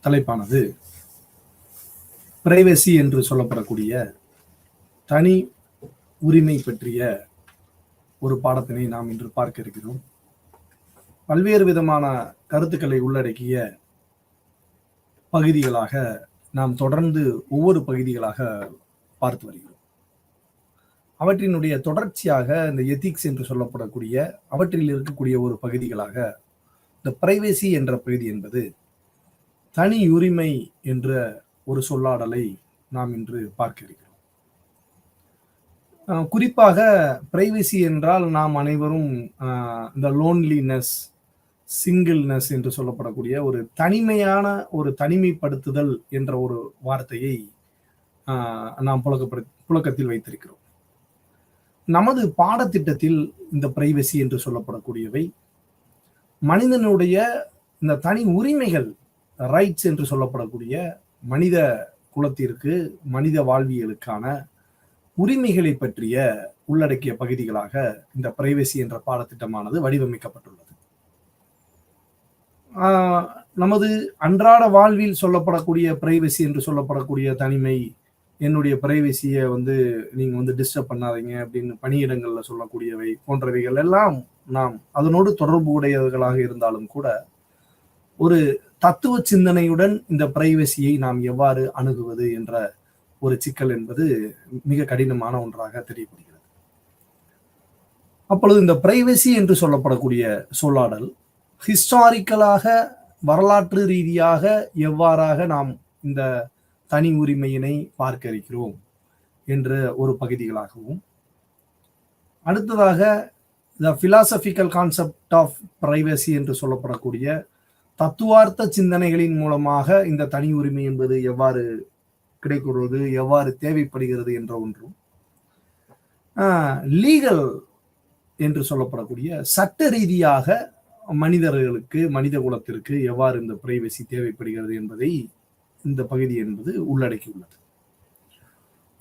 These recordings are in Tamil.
தலைப்பானது பிரைவசி என்று சொல்லப்படக்கூடிய தனி உரிமை பற்றிய ஒரு பாடத்தினை நாம் இன்று பார்க்க இருக்கிறோம். பல்வேறு விதமான கருத்துக்களை உள்ளடக்கிய பகுதிகளாக நாம் தொடர்ந்து ஒவ்வொரு பகுதிகளாக பார்த்து வருகிறோம். அவற்றினுடைய தொடர்ச்சியாக இந்த எத்திக்ஸ் என்று சொல்லப்படக்கூடிய அவற்றில் இருக்கக்கூடிய ஒரு பகுதிகளாக இந்த பிரைவசி என்ற பகுதி என்பது தனி உரிமை என்ற ஒரு சொல்லாடலை நாம் இன்று பார்க்க இருக்கிறோம். குறிப்பாக பிரைவசி என்றால் நாம் அனைவரும் இந்த லோன்லினஸ், சிங்கிள்னஸ் என்று சொல்லப்படக்கூடிய ஒரு தனிமையான ஒரு தனிமைப்படுத்துதல் என்ற ஒரு வார்த்தையை நாம் புழக்கத்தில் வைத்திருக்கிறோம். நமது பாடத்திட்டத்தில் இந்த பிரைவசி என்று சொல்லப்படக்கூடியவை மனிதனுடைய இந்த தனி உரிமைகள், ரைட்ஸ் என்று சொல்லப்படக்கூடிய மனித குலத்திற்கு, மனித வாழ்வியலுக்கான உரிமைகளை பற்றிய உள்ளடக்கிய பகுதிகளாக இந்த பிரைவசி என்ற பாடத்திட்டமானது வடிவமைக்கப்பட்டுள்ளது. நமது அன்றாட வாழ்வில் சொல்லப்படக்கூடிய பிரைவசி என்று சொல்லப்படக்கூடிய தனிமை, என்னுடைய பிரைவசியை நீங்க டிஸ்டர்ப் பண்ணாதீங்க அப்படின்னு பணியிடங்கள்ல சொல்லக்கூடியவை போன்றவைகள் எல்லாம் நாம் அதனோடு தொடர்பு உடையவர்களாக இருந்தாலும் கூட ஒரு தத்துவ சிந்தனையுடன் இந்த பிரைவசியை நாம் எவ்வாறு அணுகுவது என்ற ஒரு சிக்கல் என்பது மிக கடினமான ஒன்றாக தெரியப்படுகிறது. அப்பொழுது இந்த பிரைவசி என்று சொல்லப்படக்கூடிய சொல்லாடல் ஹிஸ்டாரிக்கலாக, வரலாற்று ரீதியாக எவ்வாறாக நாம் இந்த தனி உரிமையினை பார்க்க இருக்கிறோம் என்ற ஒரு பகுதிகளாகவும், அடுத்ததாக த பிலாசபிக்கல் கான்செப்ட் ஆஃப் பிரைவசி என்று சொல்லப்படக்கூடிய தத்துவார்த்த சிந்தனைகளின் மூலமாக இந்த தனி உரிமை என்பது எவ்வாறு கிடைக்கிறது, எவ்வாறு தேவைப்படுகிறது என்ற ஒன்றும், லீகல் என்று சொல்லப்படக்கூடிய சட்ட ரீதியாக மனிதர்களுக்கு, மனித குலத்திற்கு எவ்வாறு இந்த பிரைவசி தேவைப்படுகிறது என்பதை இந்த பகுதி என்பது உள்ளடக்கியுள்ளது.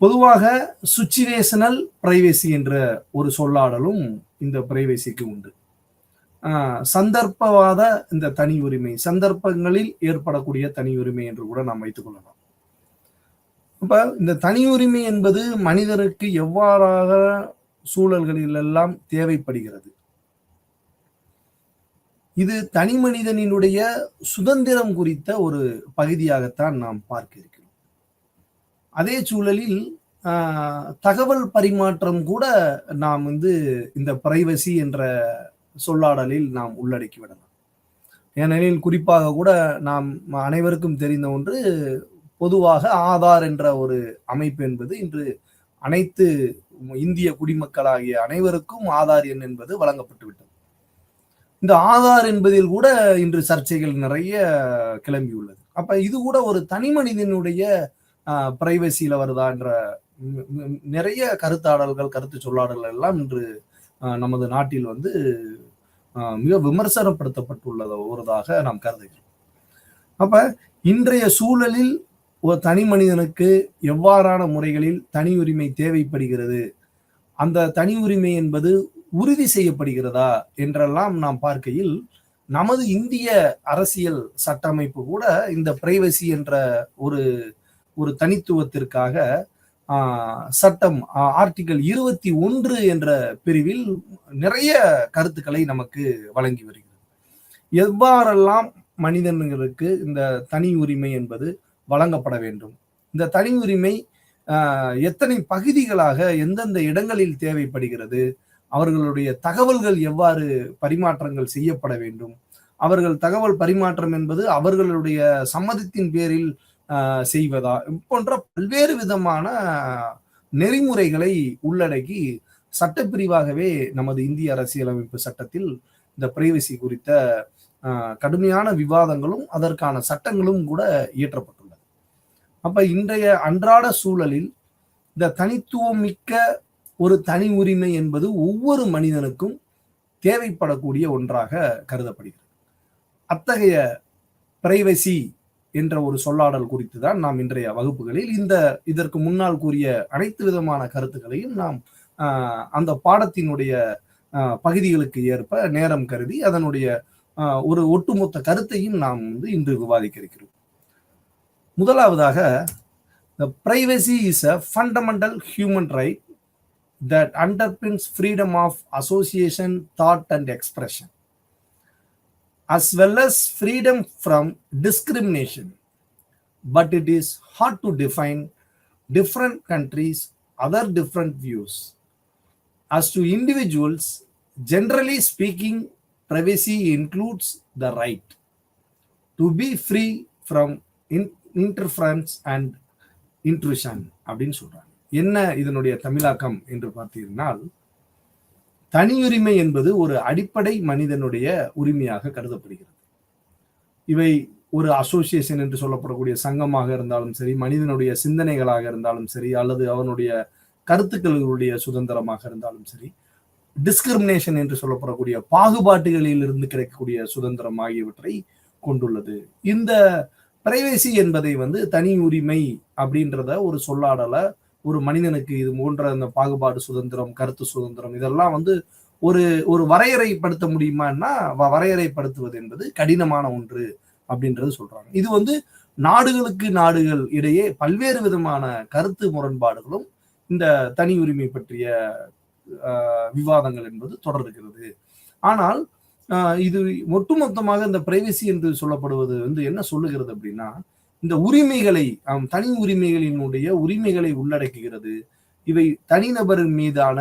பொதுவாக சுச்சுவேஷனல் பிரைவசி என்ற ஒரு சொல்லாடலும் இந்த பிரைவசிக்கு உண்டு. சந்தர்ப்பவாத இந்த தனி உரிமை, சந்தர்ப்பங்களில் ஏற்படக்கூடிய தனி உரிமை என்று கூட நாம் வைத்துக் கொள்ளலாம். அப்ப இந்த தனி உரிமை என்பது மனிதருக்கு எவ்வாறாக சூழல்களிலெல்லாம் தேவைப்படுகிறது, இது தனி மனிதனினுடைய சுதந்திரம் குறித்த ஒரு பகுதியாகத்தான் நாம் பார்க்க இருக்கிறோம். அதே சூழலில் தகவல் பரிமாற்றம் கூட நாம் இந்த பிரைவசி என்ற சொல்லாடலில் நாம் உள்ளடக்கி விடலாம். ஏனெனில் குறிப்பாக கூட நாம் அனைவருக்கும் தெரிந்த ஒன்று, பொதுவாக ஆதார் என்ற ஒரு அமைப்பு என்பது இன்று அனைத்து இந்திய குடிமக்களாகிய அனைவருக்கும் ஆதார் எண் என்பது வழங்கப்பட்டு விட்டது. இந்த ஆதார் என்பதில் கூட இன்று சர்ச்சைகள் நிறைய கிளம்பியுள்ளது. அப்ப இது கூட ஒரு தனி மனிதனுடைய பிரைவசியில வருதா என்ற நிறைய கருத்தாடல்கள், கருத்து சொல்லாடல்கள் எல்லாம் இன்று நமது நாட்டில் மிக விமர்சனப்படுத்தப்பட்டுள்ளது ஒருதாக நாம் கருதுகிறோம். அப்ப இன்றைய சூழலில் ஒரு தனி மனிதனுக்கு எவ்வாறான முறைகளில் தனி உரிமை தேவைப்படுகிறது, அந்த தனி உரிமை என்பது உறுதி செய்யப்படுகிறதா என்றெல்லாம் நாம் பார்க்கையில், நமது இந்திய அரசியல் சட்டமைப்பு கூட இந்த பிரைவசி என்ற ஒரு தனித்துவத்திற்காக சட்டம் ஆர்டிகல் 21 என்ற பிரிவில் நிறைய கருத்துக்களை நமக்கு வழங்கி வருகிறது. எவ்வாறெல்லாம் மனிதர்களுக்கு இந்த தனி உரிமை என்பது வழங்கப்பட வேண்டும், இந்த தனி உரிமை எத்தனை பகுதிகளாக எந்தெந்த இடங்களில் தேவைப்படுகிறது, அவர்களுடைய தகவல்கள் எவ்வாறு பரிமாற்றங்கள் செய்யப்பட வேண்டும், அவர்கள் தகவல் பரிமாற்றம் என்பது அவர்களுடைய சம்மதத்தின் பேரில் செய்வதா போன்ற பல்வேறு விதமான நெறிமுறைகளை உள்ளடக்கி சட்டப்பிரிவாகவே நமது இந்திய அரசியலமைப்பு சட்டத்தில் இந்த பிரைவசி குறித்த கடுமையான விவாதங்களும் அதற்கான சட்டங்களும் கூட இயற்றப்பட்டுள்ளது. அப்ப இன்றைய அன்றாட சூழலில் இந்த தனித்துவம் மிக்க ஒரு தனி உரிமை என்பது ஒவ்வொரு மனிதனுக்கும் தேவைப்படக்கூடிய ஒன்றாக கருதப்படுகிறது. அத்தகைய பிரைவசி என்ற ஒரு சொல்லாடல் குறித்து தான் நாம் இன்றைய வகுப்புகளில் இதற்கு முன்னால் கூறிய அனைத்து விதமான கருத்துக்களையும் நாம் அந்த பாடத்தினுடைய பகுதிகளுக்கு ஏற்ப நேரம் கருதி அதனுடைய ஒரு ஒட்டுமொத்த கருத்தையும் நாம் இன்று விவாதிக்க இருக்கிறோம். முதலாவதாக, the privacy is a fundamental human right that underpins freedom of association, thought and expression, as well as freedom from discrimination. But it is hard to define. Different countries, other different views. As to individuals, generally speaking, privacy includes the right to be free from interference and intrusion அப்படின்னு சொல்றாங்க. என்ன இதனுடைய தமிழாக்கம் என்று பார்த்தீர்கள், தனியுரிமை என்பது ஒரு அடிப்படை மனிதனுடைய உரிமையாக கருதப்படுகிறது. இவை ஒரு அசோசியேஷன் என்று சொல்லப்படக்கூடிய சங்கமாக இருந்தாலும் சரி, மனிதனுடைய சிந்தனைகளாக இருந்தாலும் சரி, அல்லது அவனுடைய கருத்துக்களுடைய சுதந்திரமாக இருந்தாலும் சரி, டிஸ்கிரிமினேஷன் என்று சொல்லப்படக்கூடிய பாகுபாட்டுகளில் இருந்து கிடைக்கக்கூடிய சுதந்திரம் ஆகியவற்றை கொண்டுள்ளது. இந்த பிரைவேசி என்பதை தனி உரிமை அப்படின்றத ஒரு சொல்லாடல ஒரு மனிதனுக்கு இது போன்ற அந்த பாகுபாடு சுதந்திரம், கருத்து சுதந்திரம், இதெல்லாம் ஒரு ஒரு வரையறைப்படுத்த முடியுமான்னா வரையறைப்படுத்துவது என்பது கடினமான ஒன்று அப்படின்றது சொல்றாங்க. இது நாடுகளுக்கு நாடுகள் இடையே பல்வேறு விதமான கருத்து முரண்பாடுகளும் இந்த தனி உரிமை பற்றிய விவாதங்கள் என்பது தொடர்கிறது. ஆனால் இது ஒட்டுமொத்தமாக இந்த பிரைவசி என்று சொல்லப்படுவது என்ன சொல்லுகிறது அப்படின்னா, இந்த உரிமைகளை, தனி உரிமைகளினுடைய உரிமைகளை உள்ளடக்குகிறது. இவை தனிநபரின் மீதான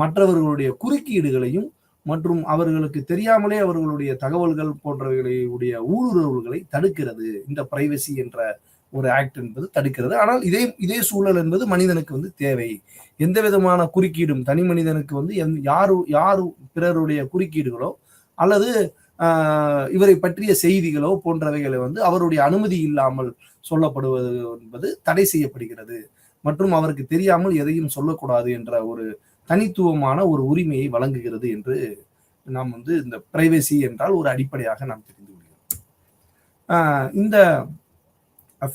மற்றவர்களுடைய குறுக்கீடுகளையும் மற்றும் அவர்களுக்கு தெரியாமலே அவர்களுடைய தகவல்கள் போன்றவைகளுடைய ஊடுருவல்களை தடுக்கிறது. இந்த பிரைவசி என்ற ஒரு ஆக்ட் என்பது தடுக்கிறது. ஆனால் இதே சூழல் என்பது மனிதனுக்கு தேவை. எந்த விதமான குறுக்கீடும் தனி மனிதனுக்கு யாரு பிறருடைய குறுக்கீடுகளோ அல்லது இவரை பற்றிய செய்திகளோ போன்றவைகளை அவருடைய அனுமதி இல்லாமல் சொல்லப்படுவது என்பது தடை செய்யப்படுகிறது. மற்றும் அவருக்கு தெரியாமல் எதையும் சொல்லக்கூடாது என்ற ஒரு தனித்துவமான ஒரு உரிமையை வழங்குகிறது என்று நாம் இந்த பிரைவசி என்றால் ஒரு அடிப்படையாக நாம் தெரிந்து கொள்கிறோம். இந்த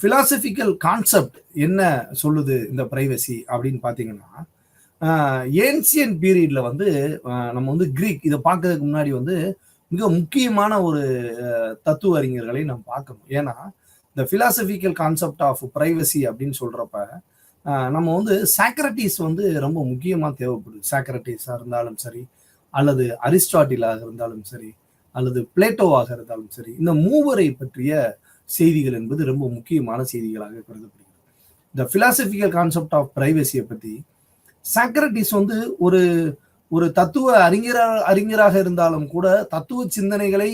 பிலாசபிக்கல் கான்செப்ட் என்ன சொல்லுது இந்த பிரைவசி அப்படின்னு பார்த்தீங்கன்னா, ஏன்சியன் பீரியட்ல நம்ம கிரீக், இதை பார்க்கறதுக்கு முன்னாடி மிக முக்கியமான ஒரு தத்துவ அறிஞர்களை நம்ம பார்க்கணும். ஏன்னா இந்த பிலாசபிக்கல் கான்செப்ட் ஆஃப் பிரைவசி அப்படின்னு சொல்றப்ப நம்ம சாக்ரட்டிஸ் ரொம்ப முக்கியமா தேவைப்படுது. சாக்ரட்டிஸா இருந்தாலும் சரி, அல்லது அரிஸ்டாட்டிலாக இருந்தாலும் சரி, அல்லது பிளேட்டோவாக இருந்தாலும் சரி, இந்த மூவரை பற்றிய செய்திகள் என்பது ரொம்ப முக்கியமான செய்திகளாக கருதப்படுகிறது. இந்த பிலாசபிக்கல் கான்செப்ட் ஆஃப் பிரைவசியை பற்றி சாக்ரட்டிஸ் ஒரு தத்துவ அறிஞராக இருந்தாலும் கூட தத்துவ சிந்தனைகளை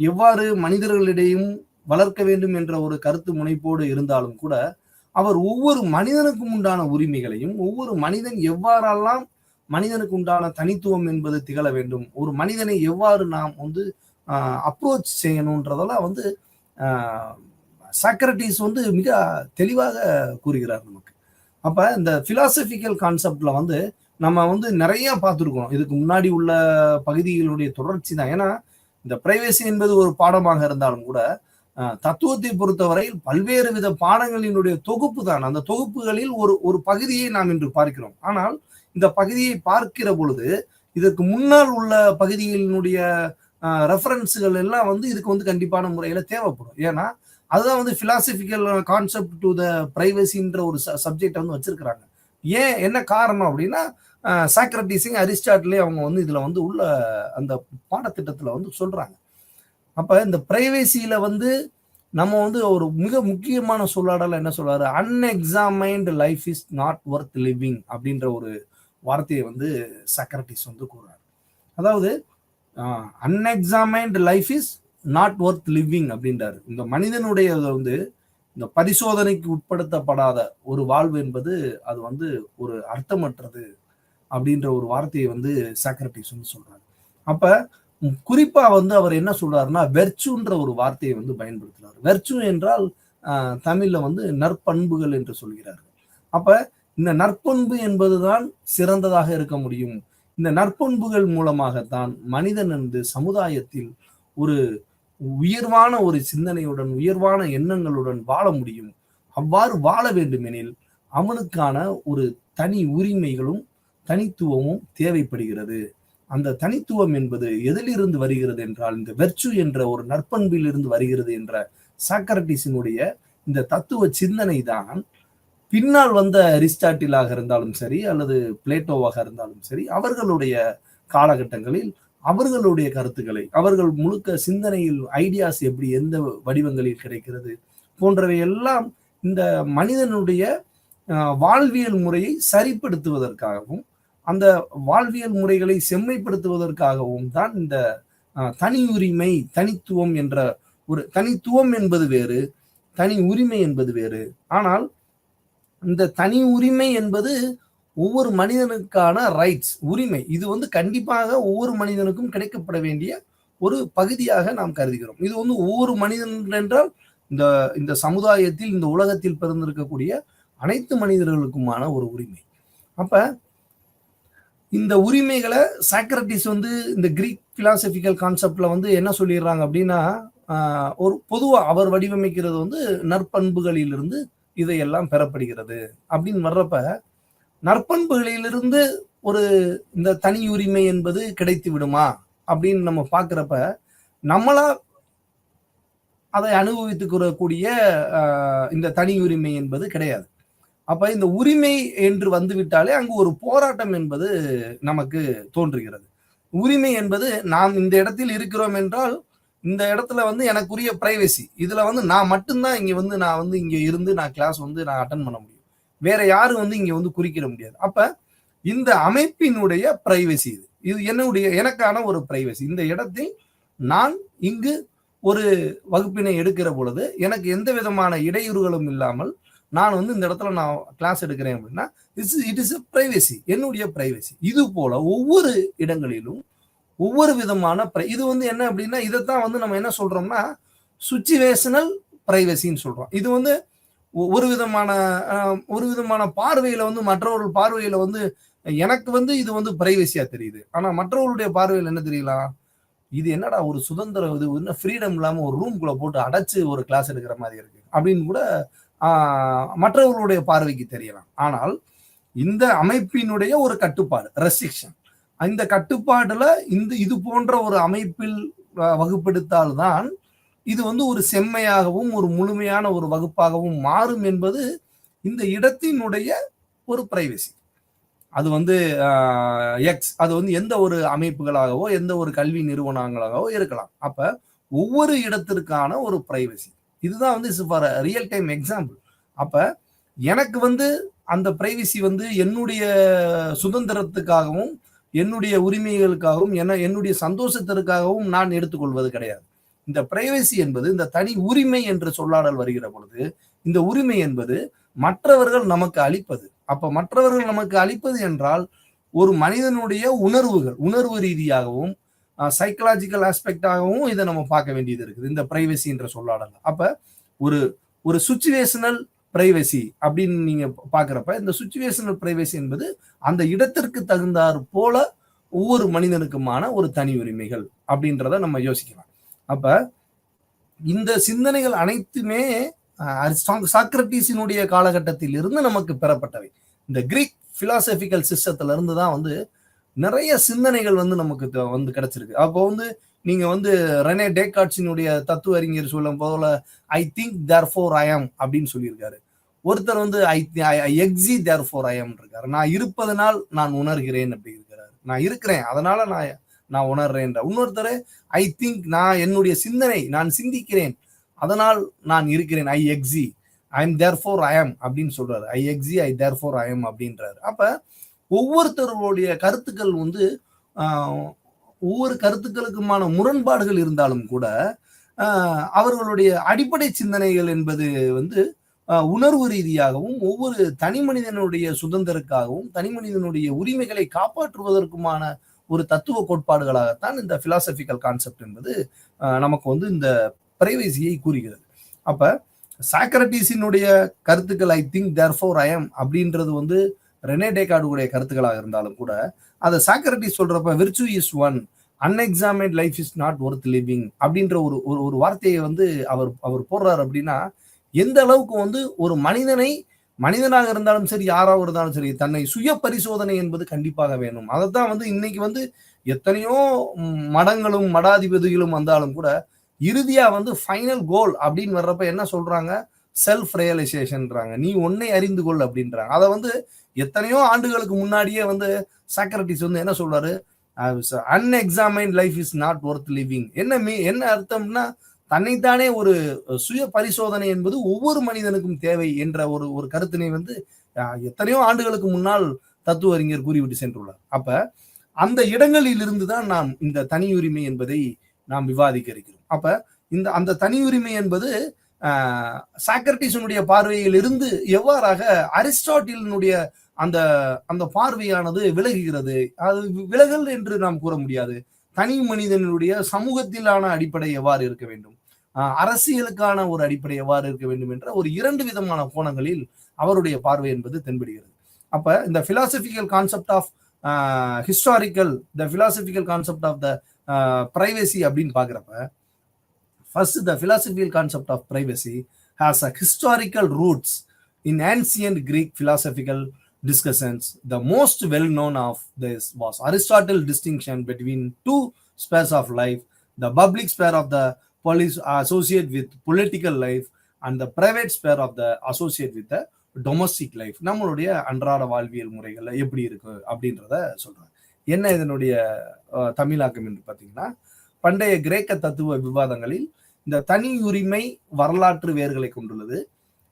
எவ்வாறு மனிதர்களிடையும் வளர்க்க வேண்டும் என்ற ஒரு கருத்து முனைப்போடு இருந்தாலும் கூட அவர் ஒவ்வொரு மனிதனுக்கும் உண்டான உரிமைகளையும், ஒவ்வொரு மனிதன் எவ்வாறெல்லாம் மனிதனுக்கு உண்டான தனித்துவம் என்பது திகழ வேண்டும், ஒரு மனிதனை எவ்வாறு நாம் அப்ரோச் செய்யணும்ன்றதெல்லாம் சாக்ரட்டிஸ் மிக தெளிவாக கூறுகிறார் நமக்கு. அப்ப இந்த பிலாசபிக்கல் கான்செப்ட்ல நம்ம நிறைய பார்த்துருக்கோம். இதுக்கு முன்னாடி உள்ள பகுதிகளுடைய தொடர்ச்சி தான். ஏன்னா இந்த பிரைவேசி என்பது ஒரு பாடமாக இருந்தாலும் கூட தத்துவத்தை பொறுத்தவரையில் பல்வேறு வித பாடங்களினுடைய தொகுப்பு தான். அந்த தொகுப்புகளில் ஒரு பகுதியை நாம் இன்று பார்க்கிறோம். ஆனால் இந்த பகுதியை பார்க்கிற பொழுது இதற்கு முன்னால் உள்ள பகுதிகளினுடைய ரெஃபரன்ஸுகள் எல்லாம் இதுக்கு கண்டிப்பான முறையில தேவைப்படும். ஏன்னா அதுதான் பிலாசபிக்கல் கான்செப்ட் டு த பிரைவசின்ற ஒரு சப்ஜெக்ட் வச்சிருக்கிறாங்க. ஏன், என்ன காரணம் அப்படின்னா, சாக்ரட்டிஸையும் அரிஸ்டாட்டிலையும் அவங்க இதுல உள்ள அந்த பாடத்திட்டத்துல சொல்றாங்க. அப்ப இந்த பிரைவசியில நம்ம ஒரு மிக முக்கியமான சொல்லாடல என்ன சொல்றாரு, unexamined life is not worth living அப்படின்ற ஒரு வார்த்தையை சாக்ரட்டிஸ் கூறுறாரு. அதாவது unexamined life is not worth living அப்படின்றாரு. இந்த மனிதனுடைய இந்த பரிசோதனைக்கு உட்படுத்தப்படாத ஒரு வாழ்வு என்பது அது ஒரு அர்த்தமற்றது அப்படின்ற ஒரு வார்த்தையை சாக்ரட்டிஸ் சொல்றாரு. அப்ப குறிப்பா அவர் என்ன சொல்றாருன்னா, வெர்ச்சுன்ற ஒரு வார்த்தையை பயன்படுத்துறாரு. வெர்ச்சு என்றால் தமிழ்ல நற்பண்புகள் என்று சொல்கிறார்கள். அப்ப இந்த நற்பண்பு என்பதுதான் சிறந்ததாக இருக்க முடியும். இந்த நற்பண்புகள் மூலமாகத்தான் மனிதன் சமுதாயத்தில் ஒரு உயர்வான ஒரு சிந்தனையுடன், உயர்வான எண்ணங்களுடன் வாழ முடியும். அவ்வாறு வாழ வேண்டுமெனில் அவனுக்கான ஒரு தனி உரிமைகளும் தனித்துவமும் தேவைப்படுகிறது. அந்த தனித்துவம் என்பது எதிலிருந்து வருகிறது என்றால் இந்த வெர்ச்சு என்ற ஒரு நற்பண்பில் இருந்து வருகிறது என்ற சாக்ரட்டிஸினுடைய இந்த தத்துவ சிந்தனை தான் பின்னால் வந்த அரிஸ்டாட்டிலாக இருந்தாலும் சரி அல்லது பிளேட்டோவாக இருந்தாலும் சரி அவர்களுடைய காலகட்டங்களில் அவர்களுடைய கருத்துக்களை அவர்கள் முழுக்க சிந்தனையில் ஐடியாஸ் எப்படி எந்த வடிவங்களில் கிடைக்கிறது போன்றவை எல்லாம் இந்த மனிதனுடைய வாழ்வியல் முறையை சரிப்படுத்துவதற்காகவும் அந்த வாழ்வியல் முறைகளை செம்மைப்படுத்துவதற்காகவும் தான் இந்த தனி உரிமை தனித்துவம் என்ற ஒரு தனித்துவம் என்பது வேறு தனி உரிமை என்பது வேறு. ஆனால் இந்த தனி உரிமை என்பது ஒவ்வொரு மனிதனுக்கான ரைட்ஸ் உரிமை. இது வந்து கண்டிப்பாக ஒவ்வொரு மனிதனுக்கும் கிடைக்கப்பட வேண்டிய ஒரு பகுதியாக நாம் கருதுகிறோம். இது வந்து ஒவ்வொரு மனிதன் என்றால் இந்த இந்த சமுதாயத்தில் இந்த உலகத்தில் பிறந்திருக்கக்கூடிய அனைத்து மனிதர்களுக்குமான ஒரு உரிமை. அப்ப இந்த உரிமைகளை சாக்ரட்டிஸ் வந்து இந்த கிரீக் பிலாசபிக்கல் கான்செப்ட்ல வந்து என்ன சொல்லிடுறாங்க அப்படின்னா, ஒரு பொதுவா அவர் வடிவமைக்கிறது வந்து நற்பண்புகளிலிருந்து இதையெல்லாம் பெறப்படுகிறது அப்படின்னு வர்றப்ப நற்பண்புகளிலிருந்து ஒரு இந்த தனி உரிமை என்பது கிடைத்து விடுமா அப்படின்னு நம்ம பார்க்கிறப்ப நம்மளா அதை அனுபவித்துக்கூடிய இந்த தனி உரிமை என்பது கிடையாது. அப்ப இந்த உரிமை என்று வந்துவிட்டாலே அங்கு ஒரு போராட்டம் என்பது நமக்கு தோன்றுகிறது. உரிமை என்பது நாம் இந்த இடத்தில் இருக்கிறோம் என்றால் இந்த இடத்துல வந்து எனக்குரிய பிரைவசி இதுல வந்து நான் மட்டும்தான் இங்க வந்து நான் வந்து இங்க இருந்து நான் கிளாஸ் வந்து நான் அட்டன் பண்ண முடியும். வேற யாரும் வந்து இங்க வந்து குறிக்கிட முடியாது. அப்ப இந்த அமைப்பினுடைய பிரைவசி இது இது என்னுடைய எனக்கான ஒரு பிரைவசி. இந்த இடத்தில் நான் இங்கு ஒரு வகுப்பினை எடுக்கிற பொழுது எனக்கு எந்த விதமான இடையூறுகளும் இல்லாமல் நான் வந்து இந்த இடத்துல நான் கிளாஸ் எடுக்கிறேன் அப்படின்னா இட் இஸ் பிரைவசி என்னுடைய பிரைவசி. இது போல ஒவ்வொரு இடங்களிலும் ஒவ்வொரு விதமான இது வந்து என்ன அப்படின்னா இதைத்தான் வந்து நம்ம என்ன சொல்றோம்னா சுச்சுவேஷனல் பிரைவசின்னு சொல்றோம். இது வந்து ஒரு விதமான பார்வையில வந்து மற்றவர்கள் பார்வையில வந்து எனக்கு வந்து இது வந்து பிரைவசியா தெரியுது. ஆனா மற்றவர்களுடைய பார்வையில் என்ன தெரியலாம், இது என்னடா ஒரு சுதந்திரம் இது இன்னும் ஃப்ரீடம் இல்லாம ஒரு ரூம்குள்ள போட்டு அடைச்சு ஒரு கிளாஸ் எடுக்கிற மாதிரி இருக்கு அப்படின்னு கூட மற்றவர்களுடைய பார்வைக்கு தெரியலாம். ஆனால் இந்த அமைப்பினுடைய ஒரு கட்டுப்பாடு ரெஸ்ட்ரிக்ஷன் இந்த கட்டுப்பாடுல இது போன்ற ஒரு அமைப்பில் வகுப்பெடுத்தால்தான் இது வந்து ஒரு செம்மையாகவும் ஒரு முழுமையான ஒரு வகுப்பாகவும் மாறும் என்பது இந்த இடத்தினுடைய ஒரு பிரைவசி. அது வந்து அது வந்து எந்த ஒரு அமைப்புகளாகவோ எந்த ஒரு கல்வி நிறுவனங்களாகவோ இருக்கலாம். அப்ப ஒவ்வொரு இடத்திற்கான ஒரு பிரைவசி இதுதான் வந்து ரியல் டைம் எக்ஸாம்பிள். அப்ப எனக்கு வந்து அந்த பிரைவசி வந்து என்னுடைய சுதந்திரத்துக்காகவும் என்னுடைய உரிமைகளுக்காகவும் என்னுடைய சந்தோஷத்திற்காகவும் நான் எடுத்துக்கொள்வது கிடையாது. இந்த பிரைவசி என்பது இந்த தனி உரிமை என்று சொல்லாடல் வருகிற பொழுது இந்த உரிமை என்பது மற்றவர்கள் நமக்கு அளிப்பது. அப்ப மற்றவர்கள் நமக்கு அளிப்பது என்றால் ஒரு மனிதனுடைய உணர்வு ரீதியாகவும் சைக்கலாஜிக்கல் ஆஸ்பெக்டாகவும் இதை நம்ம பார்க்க வேண்டியது இருக்குது இந்த பிரைவசி என்ற சொல்லாடல். அப்ப ஒரு சுச்சுவேஷனல் பிரைவசி அப்படின்னு நீங்க பாக்குறப்ப இந்த சுச்சுவேஷனல் பிரைவசி என்பது அந்த இடத்திற்கு தகுந்தாற் போல ஒவ்வொரு மனிதனுக்குமான ஒரு தனி உரிமைகள் அப்படின்றத நம்ம யோசிக்கலாம். அப்ப இந்த சிந்தனைகள் அனைத்துமே சாக்ரட்டிஸினுடைய காலகட்டத்தில் இருந்து நமக்கு பெறப்பட்டவை. இந்த கிரீக் பிலாசபிக்கல் சிஸ்டத்துல இருந்து தான் வந்து நிறைய சிந்தனைகள் வந்து நமக்கு வந்து கிடைச்சிருக்கு. அப்போ வந்து நீங்க வந்து ரெனே டேக்கார்ட்ஸினுடைய தத்துவ அறிஞர் சொல்லும் போல I think therefore I am அப்படின்னு சொல்லியிருக்காரு. ஒருத்தர் வந்து ஐ எக்ஸி தேர்ஃபோர் ஐ ஆம் இருக்காரு. நான் இருப்பதனால் நான் உணர்கிறேன் அப்படி இருக்கிறாரு. நான் இருக்கிறேன் அதனால நான் உணர்றேன். இன்னொருத்தர் ஐ திங்க் நான் என்னுடைய சிந்தனை நான் சிந்திக்கிறேன் அதனால் நான் இருக்கிறேன் I exist I am therefore I am அப்படின்னு சொல்றாரு. ஐ எக்ஸி ஐ தேர்ஃபோர் ஐ ஆம் அப்படின்றாரு. அப்ப ஒவ்வொருத்தருடைய கருத்துக்கள் வந்து ஒவ்வொரு கருத்துக்களுக்குமான முரண்பாடுகள் இருந்தாலும் கூட அவர்களுடைய அடிப்படை சிந்தனைகள் என்பது வந்து உணர்வு ரீதியாகவும் ஒவ்வொரு தனி மனிதனுடைய சுதந்திரக்காகவும் தனி மனிதனுடைய உரிமைகளை காப்பாற்றுவதற்குமான ஒரு தத்துவ கோட்பாடுகளாகத்தான் இந்த பிலாசபிக்கல் கான்செப்ட் என்பது நமக்கு வந்து இந்த பிரைவசியை கூறுகிறது. அப்ப சாக்ரட்டிஸினுடைய கருத்துக்கள் ஐ திங்க் தேர்ஃபோர் ஐ ஆம் அப்படின்றது வந்து ரெனே டேக்கார்டுடைய கருத்துக்களாக இருந்தாலும் கூட அதை சாக்ரட்டிஸ் சொல்றப்ப virtue is one unexamined life is not worth living அப்படின்ற ஒரு வார்த்தையை வந்து அவர் போடுறாரு. அப்படின்னா எந்த அளவுக்கு வந்து ஒரு மனிதனாக இருந்தாலும் சரி யாராக இருந்தாலும் சரி தன்னை சுய பரிசோதனை என்பது கண்டிப்பாக வேணும். அதைத்தான் வந்து இன்னைக்கு வந்து எத்தனையோ மடங்களும் மடாதிபதிகளும் வந்தாலும் கூட இறுதியா வந்து ஃபைனல் கோல் அப்படின்னு வர்றப்ப என்ன சொல்றாங்க, செல்ஃப் ரியலைசேஷன்றாங்க, நீ உன்னை அறிந்து கொள் அப்படின்றாங்க. அதை வந்து எத்தனையோ ஆண்டுகளுக்கு முன்னாடியே வந்து சாக்ரட்டிஸ் வந்து என்ன சொல்றாரு, unexamined life is not worth living. என்ன அர்த்தம்னா, தன்னைத்தானே ஒரு சுய பரிசோதனை என்பது ஒவ்வொரு மனிதனுக்கும் தேவை என்ற ஒரு ஒரு கருத்தினை வந்து எத்தனையோ ஆண்டுகளுக்கு முன்னால் தத்துவ அறிஞர் கூறிவிட்டு சென்றுள்ளார். அப்ப அந்த இடங்களில் இருந்துதான் நாம் இந்த தனி உரிமை என்பதை நாம் விவாதிக்க இருக்கிறோம். அப்ப அந்த தனி உரிமை என்பது சாக்ரட்டிஸினுடைய பார்வையில் இருந்து எவ்வாறாக அரிஸ்டாட்டிலினுடைய அந்த அந்த பார்வையானது விலகுகிறது. அது விலகல் என்று நாம் கூற முடியாது. தனி மனிதனுடைய சமூகத்திலான அடிப்படை எவ்வாறு இருக்க வேண்டும், அரசியலுக்கான ஒரு அடிப்படை எவ்வாறு இருக்க வேண்டும் என்ற ஒரு 2 விதமான கோணங்களில் அவருடைய பார்வை என்பது தென்படுகிறது. அப்ப இந்த philosophical concept of philosophical concept of the privacy அப்படின்னு பாக்குறப்ப, first the philosophical concept of privacy has a historical roots in ancient Greek philosophical discussions. The most well known of this was Aristotle's distinction between two spheres of life: the public sphere of the police associate with political life, and the private sphere of the associate with the domestic life. நம்மளுடைய அன்றாட வாழ்வியல் முறைகள்ல எப்படி இருக்கு அப்படின்றத சொல்றாங்க. என்ன இதனுடைய தமிழாக்கம் என்று பார்த்தீங்கன்னா, பண்டைய கிரேக்க தத்துவ விவாதங்களில் இந்த தனி உரிமை வரலாற்று வேர்களை கொண்டுள்ளது.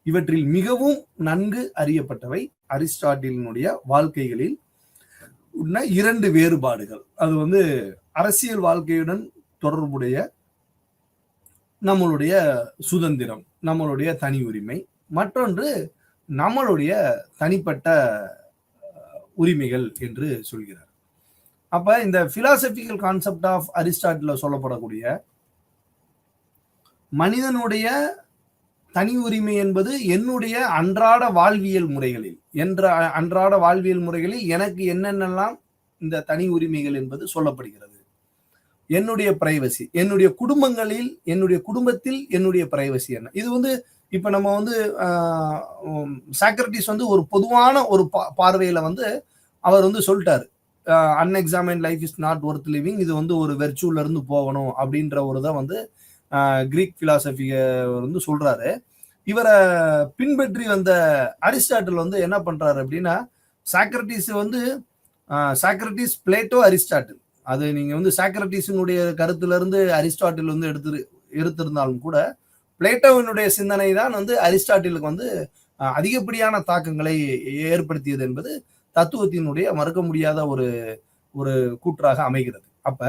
இவற்றில் மிகவும் நன்கு அறியப்பட்டவை அரிஸ்டாட்டிலினுடைய வாழ்க்கைகளில் உள்ள 2 வேறுபாடுகள். அது வந்து அரசியல் வாழ்க்கையுடன் தொடர்புடைய நம்மளுடைய சுதந்திரம், நம்மளுடைய தனி உரிமை, மற்றொன்று நம்மளுடைய தனிப்பட்ட உரிமைகள் என்று சொல்கிறார். அப்ப இந்த பிலாசபிக்கல் கான்செப்ட் ஆஃப் அரிஸ்டாட்டில் சொல்லப்படக்கூடிய மனிதனுடைய தனி உரிமை என்பது என்னுடைய அன்றாட வாழ்வியல் முறைகளில் எனக்கு என்னென்னலாம் இந்த தனி உரிமைகள் என்பது சொல்லப்படுகிறது. என்னுடைய பிரைவசி, என்னுடைய குடும்பத்தில் என்னுடைய பிரைவசி என்ன. இது வந்து இப்ப நம்ம வந்து சாக்ரட்டிஸ் வந்து ஒரு பொதுவான ஒரு பார்வையில வந்து அவர் வந்து சொல்லிட்டாரு, unexamined life is not worth living, இது வந்து ஒரு வெர்ச்சுல இருந்து போகணும் அப்படின்ற ஒரு இதை வந்து கிரீக் பிலாசபி வந்து சொல்றாரு. இவரை பின்பற்றி வந்த அரிஸ்டாட்டில் வந்து என்ன பண்றாரு அப்படின்னா, சாக்ரட்டிஸ் பிளேட்டோ அரிஸ்டாட்டில், அது நீங்க வந்து சாக்ரட்டிஸினுடைய கருத்துல இருந்து அரிஸ்டாட்டில் வந்து எடுத்திருந்தாலும் கூட பிளேட்டோவினுடைய சிந்தனை தான் வந்து அரிஸ்டாட்டிலுக்கு வந்து அதிகப்படியான தாக்கங்களை ஏற்படுத்தியது என்பது தத்துவத்தினுடைய மறுக்க முடியாத ஒரு ஒரு கூற்றாக அமைகிறது. அப்ப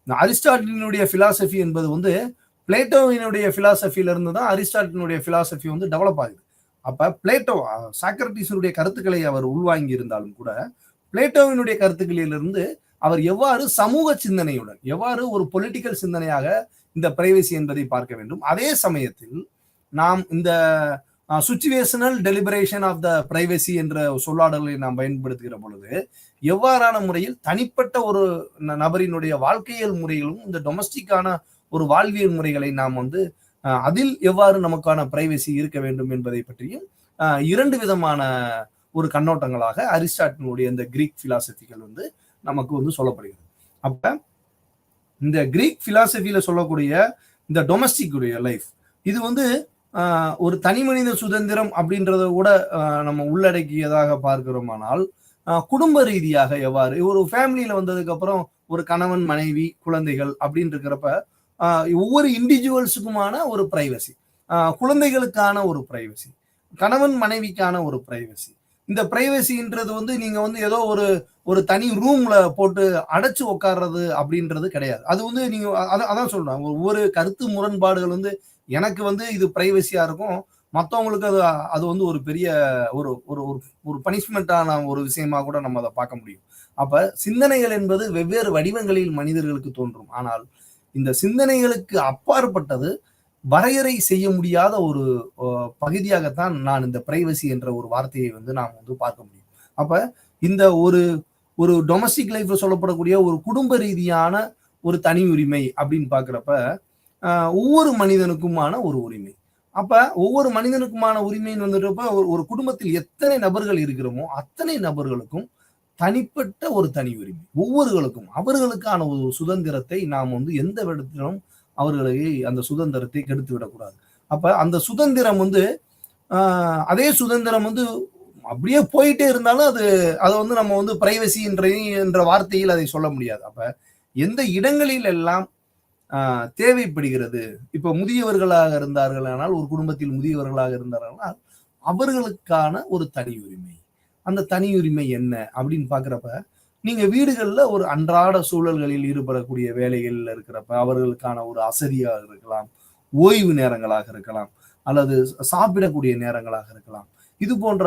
அரிஸ்டாட்டிலினுடைய பிலாசபி என்பது வந்து பிளேட்டோவினுடைய பிலாசபியில இருந்து தான் அரிஸ்டாட்டிலினுடைய பிலாசபி வந்து டெவலப் ஆகுது. அப்ப பிளேட்டோ சாக்ரட்டிஸினுடைய கருத்துக்களை அவர் உள்வாங்கி இருந்தாலும் கூட பிளேட்டோவினுடைய கருத்துக்களிலிருந்து அவர் எவ்வாறு சமூக சிந்தனையுடன், எவ்வாறு ஒரு பொலிட்டிக்கல் சிந்தனையாக இந்த பிரைவசி என்பதை பார்க்க வேண்டும். அதே சமயத்தில் நாம் இந்த situational deliberation of the privacy என்ற சொல்லாடலை நாம் பயன்படுத்துகிற பொழுது எவ்வாறான முறையில் தனிப்பட்ட ஒரு நபரினுடைய வாழ்க்கையல் முறைகளும் இந்த டொமஸ்டிக்கான ஒரு வாழ்வியல் முறைகளை நாம் வந்து அதில் எவ்வாறு நமக்கான பிரைவசி இருக்க வேண்டும் என்பதை பற்றியும் 2 விதமான ஒரு கண்ணோட்டங்களாக அரிஸ்டாட்டிலுடைய இந்த கிரீக் பிலாசபிகள் வந்து நமக்கு வந்து சொல்லப்படுகிறது. அப்ப இந்த கிரீக் பிலாசபியில சொல்லக்கூடிய இந்த டொமஸ்டிக் லைஃப், இது வந்து ஒரு தனி மனித சுதந்திரம் அப்படின்றத கூட நம்ம உள்ளடக்கியதாக பார்க்கிறோமானால், குடும்ப ரீதியாக எவ்வாறு ஒரு ஃபேமிலியில வந்ததுக்கு அப்புறம் ஒரு கணவன், மனைவி, குழந்தைகள் அப்படின்னு இருக்கிறப்ப ஒவ்வொரு இண்டிவிஜுவல்ஸுக்குமான ஒரு பிரைவசி, குழந்தைகளுக்கான ஒரு பிரைவசி, கணவன் மனைவிக்கான ஒரு பிரைவசி. இந்த பிரைவசின்றது வந்து நீங்க வந்து ஏதோ ஒரு தனி ரூம்ல போட்டு அடைச்சு உட்கார்றது அப்படின்றது கிடையாது. அது வந்து நீங்க அதான் சொல்றேன், ஒவ்வொரு கருத்து முரண்பாடுகள் வந்து எனக்கு வந்து இது பிரைவசியா இருக்கும், மற்றவங்களுக்கு அது வந்து ஒரு பெரிய ஒரு ஒரு பனிஷ்மெண்டான ஒரு விஷயமா கூட நம்ம அதை பார்க்க முடியும். அப்ப சிந்தனைகள் என்பது வெவ்வேறு வடிவங்களில் மனிதர்களுக்கு தோன்றும். ஆனால் இந்த சிந்தனைகளுக்கு அப்பாற்பட்டது வரையறை செய்ய முடியாத ஒரு பகுதியாகத்தான் நான் இந்த பிரைவசி என்ற ஒரு வார்த்தையை வந்து நாம் வந்து பார்க்க முடியும். அப்ப இந்த ஒரு டொமஸ்டிக் லைஃப்ல சொல்லப்படக்கூடிய ஒரு குடும்ப ரீதியான ஒரு தனி உரிமை அப்படின்னு பாக்குறப்ப ஒவ்வொரு மனிதனுக்குமான ஒரு உரிமை. அப்ப ஒவ்வொரு மனிதனுக்குமான உரிமைன்னு வந்துட்டப்ப ஒரு குடும்பத்தில் எத்தனை நபர்கள் இருக்கிறோமோ அத்தனை நபர்களுக்கும் தனிப்பட்ட ஒரு தனி உரிமை, ஒவ்வொருவருக்கும் அவர்களுக்கான ஒரு சுதந்திரத்தை நாம் வந்து எந்த இடத்திலும் அவர்களை அந்த சுதந்திரத்தை கெடுத்து விடக்கூடாது. அப்ப அந்த சுதந்திரம் வந்து அதே சுதந்திரம் வந்து அப்படியே போயிட்டே இருந்தாலும் அதை வந்து நம்ம வந்து பிரைவசி என்ற வார்த்தையில் அதை சொல்ல முடியாது. அப்ப எந்த இடங்களில் எல்லாம் தேவைப்படுகிறது, இப்ப முதியவர்களாக இருந்தார்கள் ஆனால், ஒரு குடும்பத்தில் முதியவர்களாக இருந்தார்கள், அவர்களுக்கான ஒரு தனி உரிமை. அந்த தனி உரிமை என்ன அப்படின்னு பாக்குறப்ப, நீங்க வீடுகள்ல ஒரு அன்றாட சூழல்களில் ஈடுபடக்கூடிய வேலைகள்ல இருக்கிறப்ப அவர்களுக்கான ஒரு அசதியாக இருக்கலாம், ஓய்வு நேரங்களாக இருக்கலாம், அல்லது சாப்பிடக்கூடிய நேரங்களாக இருக்கலாம். இது போன்ற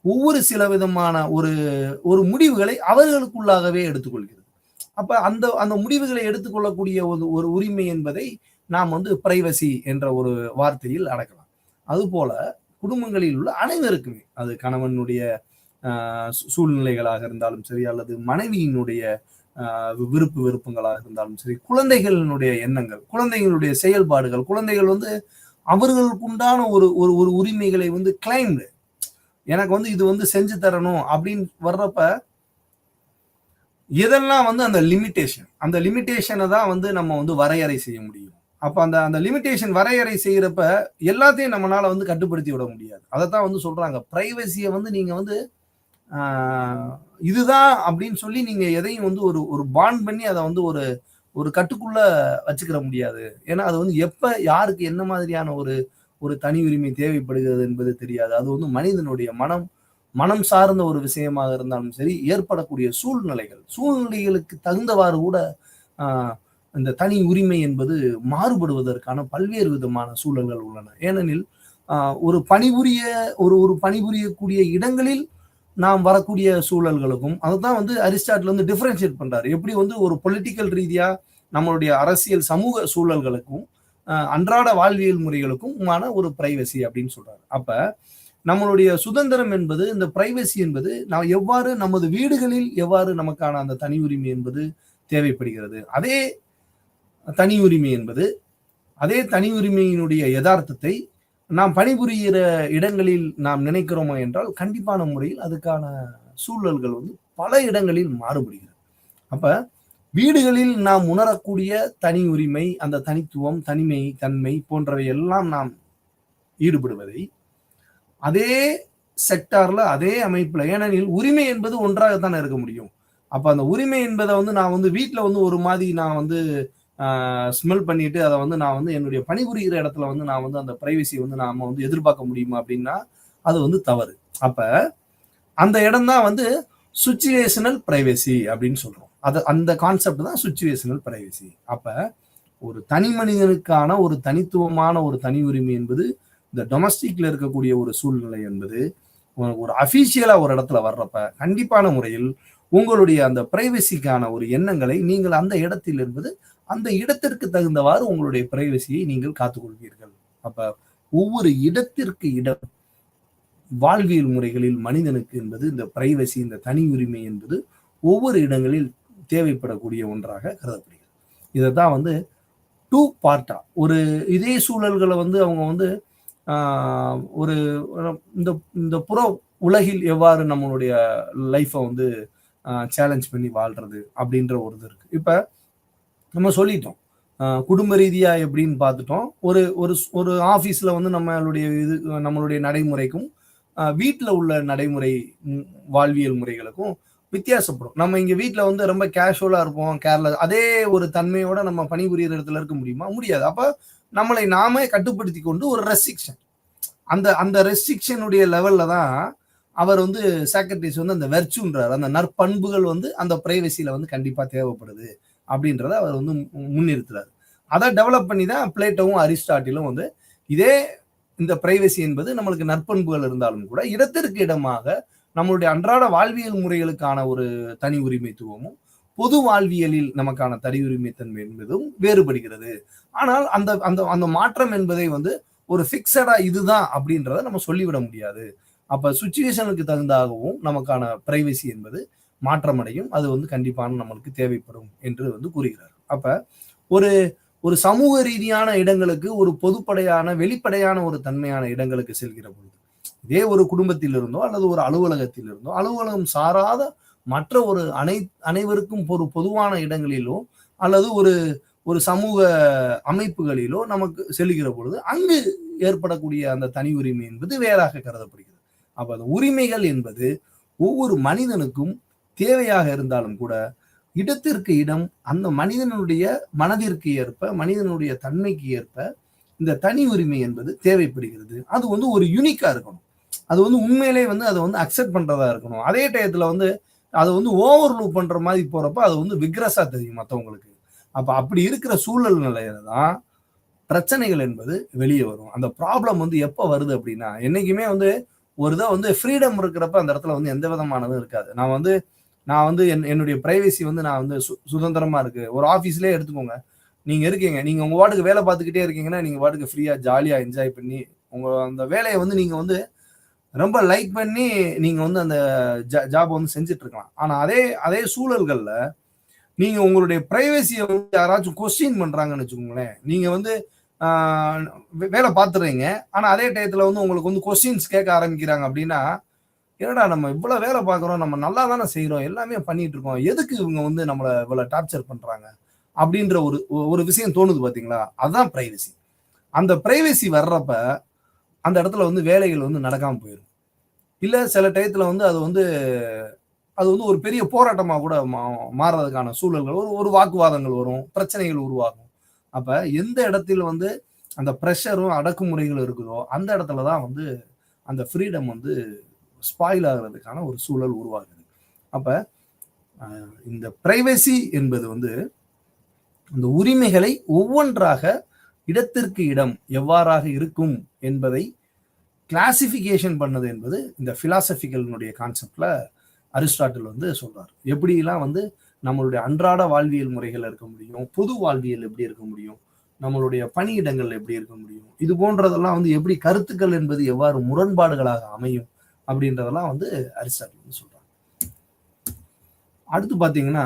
ஒவ்வொரு சில விதமான ஒரு ஒரு முடிவுகளை அவர்களுக்குள்ளாகவே எடுத்துக்கொள்கிறது. அப்ப அந்த அந்த முடிவுகளை எடுத்துக்கொள்ளக்கூடிய ஒரு உரிமை என்பதை நாம் வந்து பிரைவசி என்ற ஒரு வார்த்தையில் அடக்கலாம். அதுபோல குடும்பங்களில் உள்ள அனைவருக்குமே, அது கணவனுடைய சூழ்நிலைகளாக இருந்தாலும் சரி, அல்லது மனைவியினுடைய விருப்பு வெறுப்புகளாக இருந்தாலும் சரி, குழந்தைகளினுடைய எண்ணங்கள், குழந்தைகளுடைய செயல்பாடுகள், குழந்தைகள் வந்து அவர்களுக்கு உண்டான ஒரு ஒரு உரிமைகளை வந்து கிளைம்டு, எனக்கு வந்து இது வந்து செஞ்சு தரணும் அப்படின்னு வர்றப்ப, எதெல்லாம் வந்து அந்த லிமிட்டேஷனை தான் வந்து நம்ம வந்து வரையறை செய்ய முடியும். அப்ப அந்த அந்த லிமிட்டேஷன் வரையறை செய்யறப்ப எல்லாத்தையும் நம்மளால வந்து கட்டுப்படுத்தி விட முடியாது. அதைத்தான் வந்து சொல்றாங்க, பிரைவசியை வந்து நீங்க வந்து இதுதான் அப்படின்னு சொல்லி நீங்க எதையும் வந்து ஒரு ஒரு பாண்ட் பண்ணி அதை வந்து ஒரு ஒரு கட்டுக்குள்ள வச்சுக்கிற முடியாது. ஏன்னா அது வந்து எப்ப யாருக்கு என்ன மாதிரியான ஒரு ஒரு தனி உரிமை தேவைப்படுகிறது என்பது தெரியாது. அது வந்து மனிதனுடைய மனம் சார்ந்த ஒரு விஷயமாக இருந்தாலும் சரி, ஏற்படக்கூடிய சூழ்நிலைகளுக்கு தகுந்தவாறு கூட இந்த தனி உரிமை என்பது மாறுபடுவதற்கான பல்வேறு விதமான சூழல்கள் உள்ளன. ஏனெனில் ஒரு பணிபுரியக்கூடிய இடங்களில் நாம் வரக்கூடிய சூழல்களுக்கும், அதுதான் வந்து அரிஸ்டாட்டில் வந்து டிஃபரன்ஷியேட் பண்றாரு. எப்படி வந்து ஒரு பொலிட்டிக்கல் ரீதியா நம்மளுடைய அரசியல் சமூக சூழல்களுக்கும் அன்றாட வாழ்வியல் முறைகளுக்குமான ஒரு பிரைவசி அப்படின்னு சொல்றாரு. அப்ப நம்மளுடைய சுதந்திரம் என்பது, இந்த பிரைவசி என்பது, நாம் எவ்வாறு நமது வீடுகளில் எவ்வாறு நமக்கான அந்த தனி உரிமை என்பது தேவைப்படுகிறது, அதே தனி உரிமையினுடைய யதார்த்தத்தை நாம் பணிபுரிகிற இடங்களில் நாம் நினைக்கிறோமா என்றால், கண்டிப்பான முறையில் அதுக்கான சூழல்கள் வந்து பல இடங்களில் மாறுபடுகிறது. அப்ப வீடுகளில் நாம் உணரக்கூடிய தனி உரிமை, அந்த தனித்துவம், தன்மை போன்றவை எல்லாம் நாம் ஈடுபடுவதை அதே செக்டார்ல, அதே அமைப்புல, ஏனெனில் உரிமை என்பது ஒன்றாகத்தானே இருக்க முடியும். அப்ப அந்த உரிமை என்பதை வந்து நான் வந்து வீட்டுல வந்து ஒரு மாதிரி நான் வந்து ஸ்மெல் பண்ணிட்டு அதை வந்து நான் வந்து என்னுடைய பணிபுரிகிற இடத்துல வந்து நான் வந்து அந்த பிரைவசியை வந்து நாம வந்து எதிர்பார்க்க முடியுமா அப்படின்னா அது வந்து தவறு. அப்ப அந்த இடம் தான் வந்து சுச்சுவேஷனல் பிரைவசி அப்படின்னு சொல்றோம். அந்த கான்செப்ட் தான் சுச்சுவேஷனல் பிரைவசி. அப்ப ஒரு தனி மனிதனுக்கான ஒரு தனித்துவமான ஒரு தனி உரிமை என்பது இந்த டொமஸ்டிக்ல இருக்கக்கூடிய ஒரு சூழ்நிலை என்பது ஒரு அபிஷியலா ஒரு இடத்துல வர்றப்ப கண்டிப்பான முறையில் உங்களுடைய அந்த பிரைவசிக்கான ஒரு எண்ணங்களை நீங்கள் அந்த இடத்தில் என்பது அந்த இடத்திற்கு தகுந்தவாறு உங்களுடைய பிரைவசியை நீங்கள் காத்துக்கொள்வீர்கள். அப்ப ஒவ்வொரு இடத்திற்கு இடம் வாழ்வியல் முறைகளில் மனிதனுக்கு என்பது இந்த பிரைவசி, இந்த தனி உரிமை என்பது ஒவ்வொரு இடங்களில் தேவைப்படக்கூடிய ஒன்றாக கருதப்படுகிறது. இதைத்தான் வந்து டூ பார்ட்டா ஒரு இதே சூழல்களை வந்து அவங்க வந்து ஒரு இந்த புற உலகில் எவ்வாறு நம்மளுடைய லைஃப்பை வந்து சேலஞ்ச் பண்ணி வாழ்றது அப்படின்ற ஒரு இது இருக்கு. இப்ப நம்ம சொல்லிட்டோம் குடும்ப ரீதியா எப்படின்னு பார்த்துட்டோம். ஒரு ஒரு ஆபீஸ்ல வந்து நம்மளுடைய நடைமுறைக்கும் வீட்டில் உள்ள நடைமுறை வாழ்வியல் முறைகளுக்கும் வித்தியாசப்படும். நம்ம இங்க வீட்டுல வந்து ரொம்ப கேஷுவலா இருப்போம், கேர்லெஸ். அதே ஒரு தன்மையோட நம்ம பணிபுரியிற இடத்துல இருக்க முடியுமா? முடியாது. அப்ப நம்மளை நாமே கட்டுப்படுத்தி கொண்டு ஒரு ரெஸ்ட்ரிக்ஷன், அந்த ரெஸ்ட்ரிக்ஷனுடைய லெவல்ல தான் அவர் வந்து சாக்ரட்டிஸ் வந்து அந்த வெர்ச்சுன்றார், அந்த நற்பண்புகள் வந்து அந்த பிரைவசியில வந்து கண்டிப்பா தேவைப்படுது அப்படின்றத அவர் வந்து முன்னிறுத்துறாரு. அதை டெவலப் பண்ணி தான் பிளேட்டோவும் அரிஸ்டாட்டிலும் வந்து இதே இந்த பிரைவசி என்பது நம்மளுக்கு நற்பண்புகள் இருந்தாலும் கூட இடத்திற்கு இடமாக நம்மளுடைய அன்றாட வாழ்வியல் முறைகளுக்கான ஒரு தனி உரிமைத்துவமும் பொது வாழ்வியலில் நமக்கான தனி உரிமைத்தன்மை என்பதும் வேறுபடுகிறது. ஆனால் அந்த அந்த அந்த மாற்றம் என்பதை வந்து ஒரு பிக்சடா இதுதான் அப்படின்றத நம்ம சொல்லிவிட முடியாது. அப்ப சுச்சுவேஷனுக்கு தகுந்தாகவும் நமக்கான பிரைவசி என்பது மாற்றமடையும். அது வந்து கண்டிப்பான நம்மளுக்கு தேவைப்படும் என்று வந்து கூறுகிறார். அப்ப ஒரு ஒரு சமூக ரீதியான இடங்களுக்கு, ஒரு பொதுப்படையான வெளிப்படையான ஒரு தன்மையான இடங்களுக்கு செல்கிற பொழுது, இதே ஒரு குடும்பத்தில் இருந்தோ அல்லது ஒரு அலுவலகத்தில் இருந்தோ, அலுவலகம் சாராத மற்ற ஒரு அனைவருக்கும் ஒரு பொதுவான இடங்களிலோ அல்லது ஒரு ஒரு சமூக அமைப்புகளிலோ நமக்கு செல்கிற பொழுது அங்கு ஏற்படக்கூடிய அந்த தனி உரிமை என்பது வேறாக கருதப்படுகிறது. அப்ப அந்த உரிமைகள் என்பது ஒவ்வொரு மனிதனுக்கும் தேவையாக இருந்தாலும் கூட இடத்திற்கு இடம் அந்த மனிதனுடைய மனதிற்கு ஏற்ப, மனிதனுடைய தன்மைக்கு ஏற்ப இந்த தனி உரிமை என்பது தேவைப்படுகிறது. அது வந்து ஒரு யூனிக்கா இருக்கணும். அது வந்து உண்மையிலே வந்து அதை வந்து அக்செப்ட் பண்றதா இருக்கணும். அதே டயத்துல வந்து அதை வந்து ஓவர்லூப் பண்ற மாதிரி போறப்ப அது வந்து விக்ரஸா தெரியும் மற்றவங்களுக்கு. அப்ப அப்படி இருக்கிற சூழல் நிலையில தான் பிரச்சனைகள் என்பது வெளியே வரும். அந்த ப்ராப்ளம் வந்து எப்ப வருது அப்படின்னா, என்னைக்குமே வந்து ஒரு இதை வந்து ஃப்ரீடம் இருக்கிறப்ப அந்த இடத்துல வந்து எந்த விதமானதும் இருக்காது. நான் வந்து என்னுடைய பிரைவசி வந்து நான் வந்து சுதந்திரமா இருக்கு. ஒரு ஆஃபீஸ்லயே எடுத்துக்கோங்க. நீங்க இருக்கீங்க. நீங்க உங்க பாட்டுக்கு வேலை பார்த்துக்கிட்டே இருக்கீங்கன்னா, நீங்க பாட்டுக்கு ஃப்ரீயா ஜாலியா என்ஜாய் பண்ணி உங்க அந்த வேலையை வந்து நீங்க வந்து ரொம்ப லைக் பண்ணி நீங்க வந்து அந்த ஜாப் வந்து செஞ்சுட்டு இருக்கலாம். ஆனா அதே அதே சூழல்கள்ல நீங்க உங்களுடைய பிரைவசியை வந்து யாராச்சும் கொஸ்டின் பண்றாங்கன்னு வச்சுக்கோங்களேன். நீங்க வந்து வேலை பார்த்துறீங்க. ஆனா அதே டயத்துல வந்து உங்களுக்கு வந்து கொஸ்டின்ஸ் கேட்க ஆரம்பிக்கிறாங்க அப்படின்னா, என்னடா நம்ம இவ்வளவு வேலை பார்க்குறோம், நம்ம நல்லா தானே செய்யறோம், எல்லாமே பண்ணிட்டு இருக்கோம், எதுக்கு இவங்க வந்து நம்மளை இவ்வளவு டார்ச்சர் பண்றாங்க அப்படின்ற ஒரு ஒரு விஷயம் தோணுது பாத்தீங்களா? அதுதான் பிரைவசி. அந்த பிரைவசி வர்றப்ப அந்த இடத்துல வந்து வேலைகள் வந்து நடக்காம போயிடும். இல்ல சில டயத்துல வந்து அது வந்து ஒரு பெரிய போராட்டமா கூட மாறுறதுக்கான சூழல்கள் ஒரு வாக்குவாதங்கள் வரும், பிரச்சனைகள் உருவாகும். அப்ப எந்த இடத்தில் வந்து அந்த ப்ரெஷரும் அடக்குமுறைகள் இருக்குதோ அந்த இடத்துலதான் வந்து அந்த ஃப்ரீடம் வந்து ஸ்பாயில் ஆகிறதுக்கான ஒரு சூழல் உருவாகுது. அப்ப இந்த பிரைவசி என்பது வந்து அந்த உரிமைகளை ஒவ்வொன்றாக இடத்திற்கு இடம் எவ்வாறாக இருக்கும் என்பதை கிளாசிபிகேஷன் பண்ணது என்பது இந்த பிலாசபிக்கலினுடைய கான்செப்ட்ல அரிஸ்டாட்டில் வந்து சொல்றாரு. எப்படிலாம் வந்து நம்மளுடைய அன்றாட வாழ்வியல் முறைகள் இருக்க முடியும், பொது வாழ்வியல் எப்படி இருக்க முடியும், நம்மளுடைய பணியிடங்கள் எப்படி இருக்க முடியும், இது போன்றதெல்லாம் வந்து எப்படி கருத்துக்கள் என்பது எவ்வாறு முரண்பாடுகளாக அமையும் அப்படின்றதெல்லாம் வந்து அரிஸ்டாட்டில் வந்து சொல்றாங்க. அடுத்து பாத்தீங்கன்னா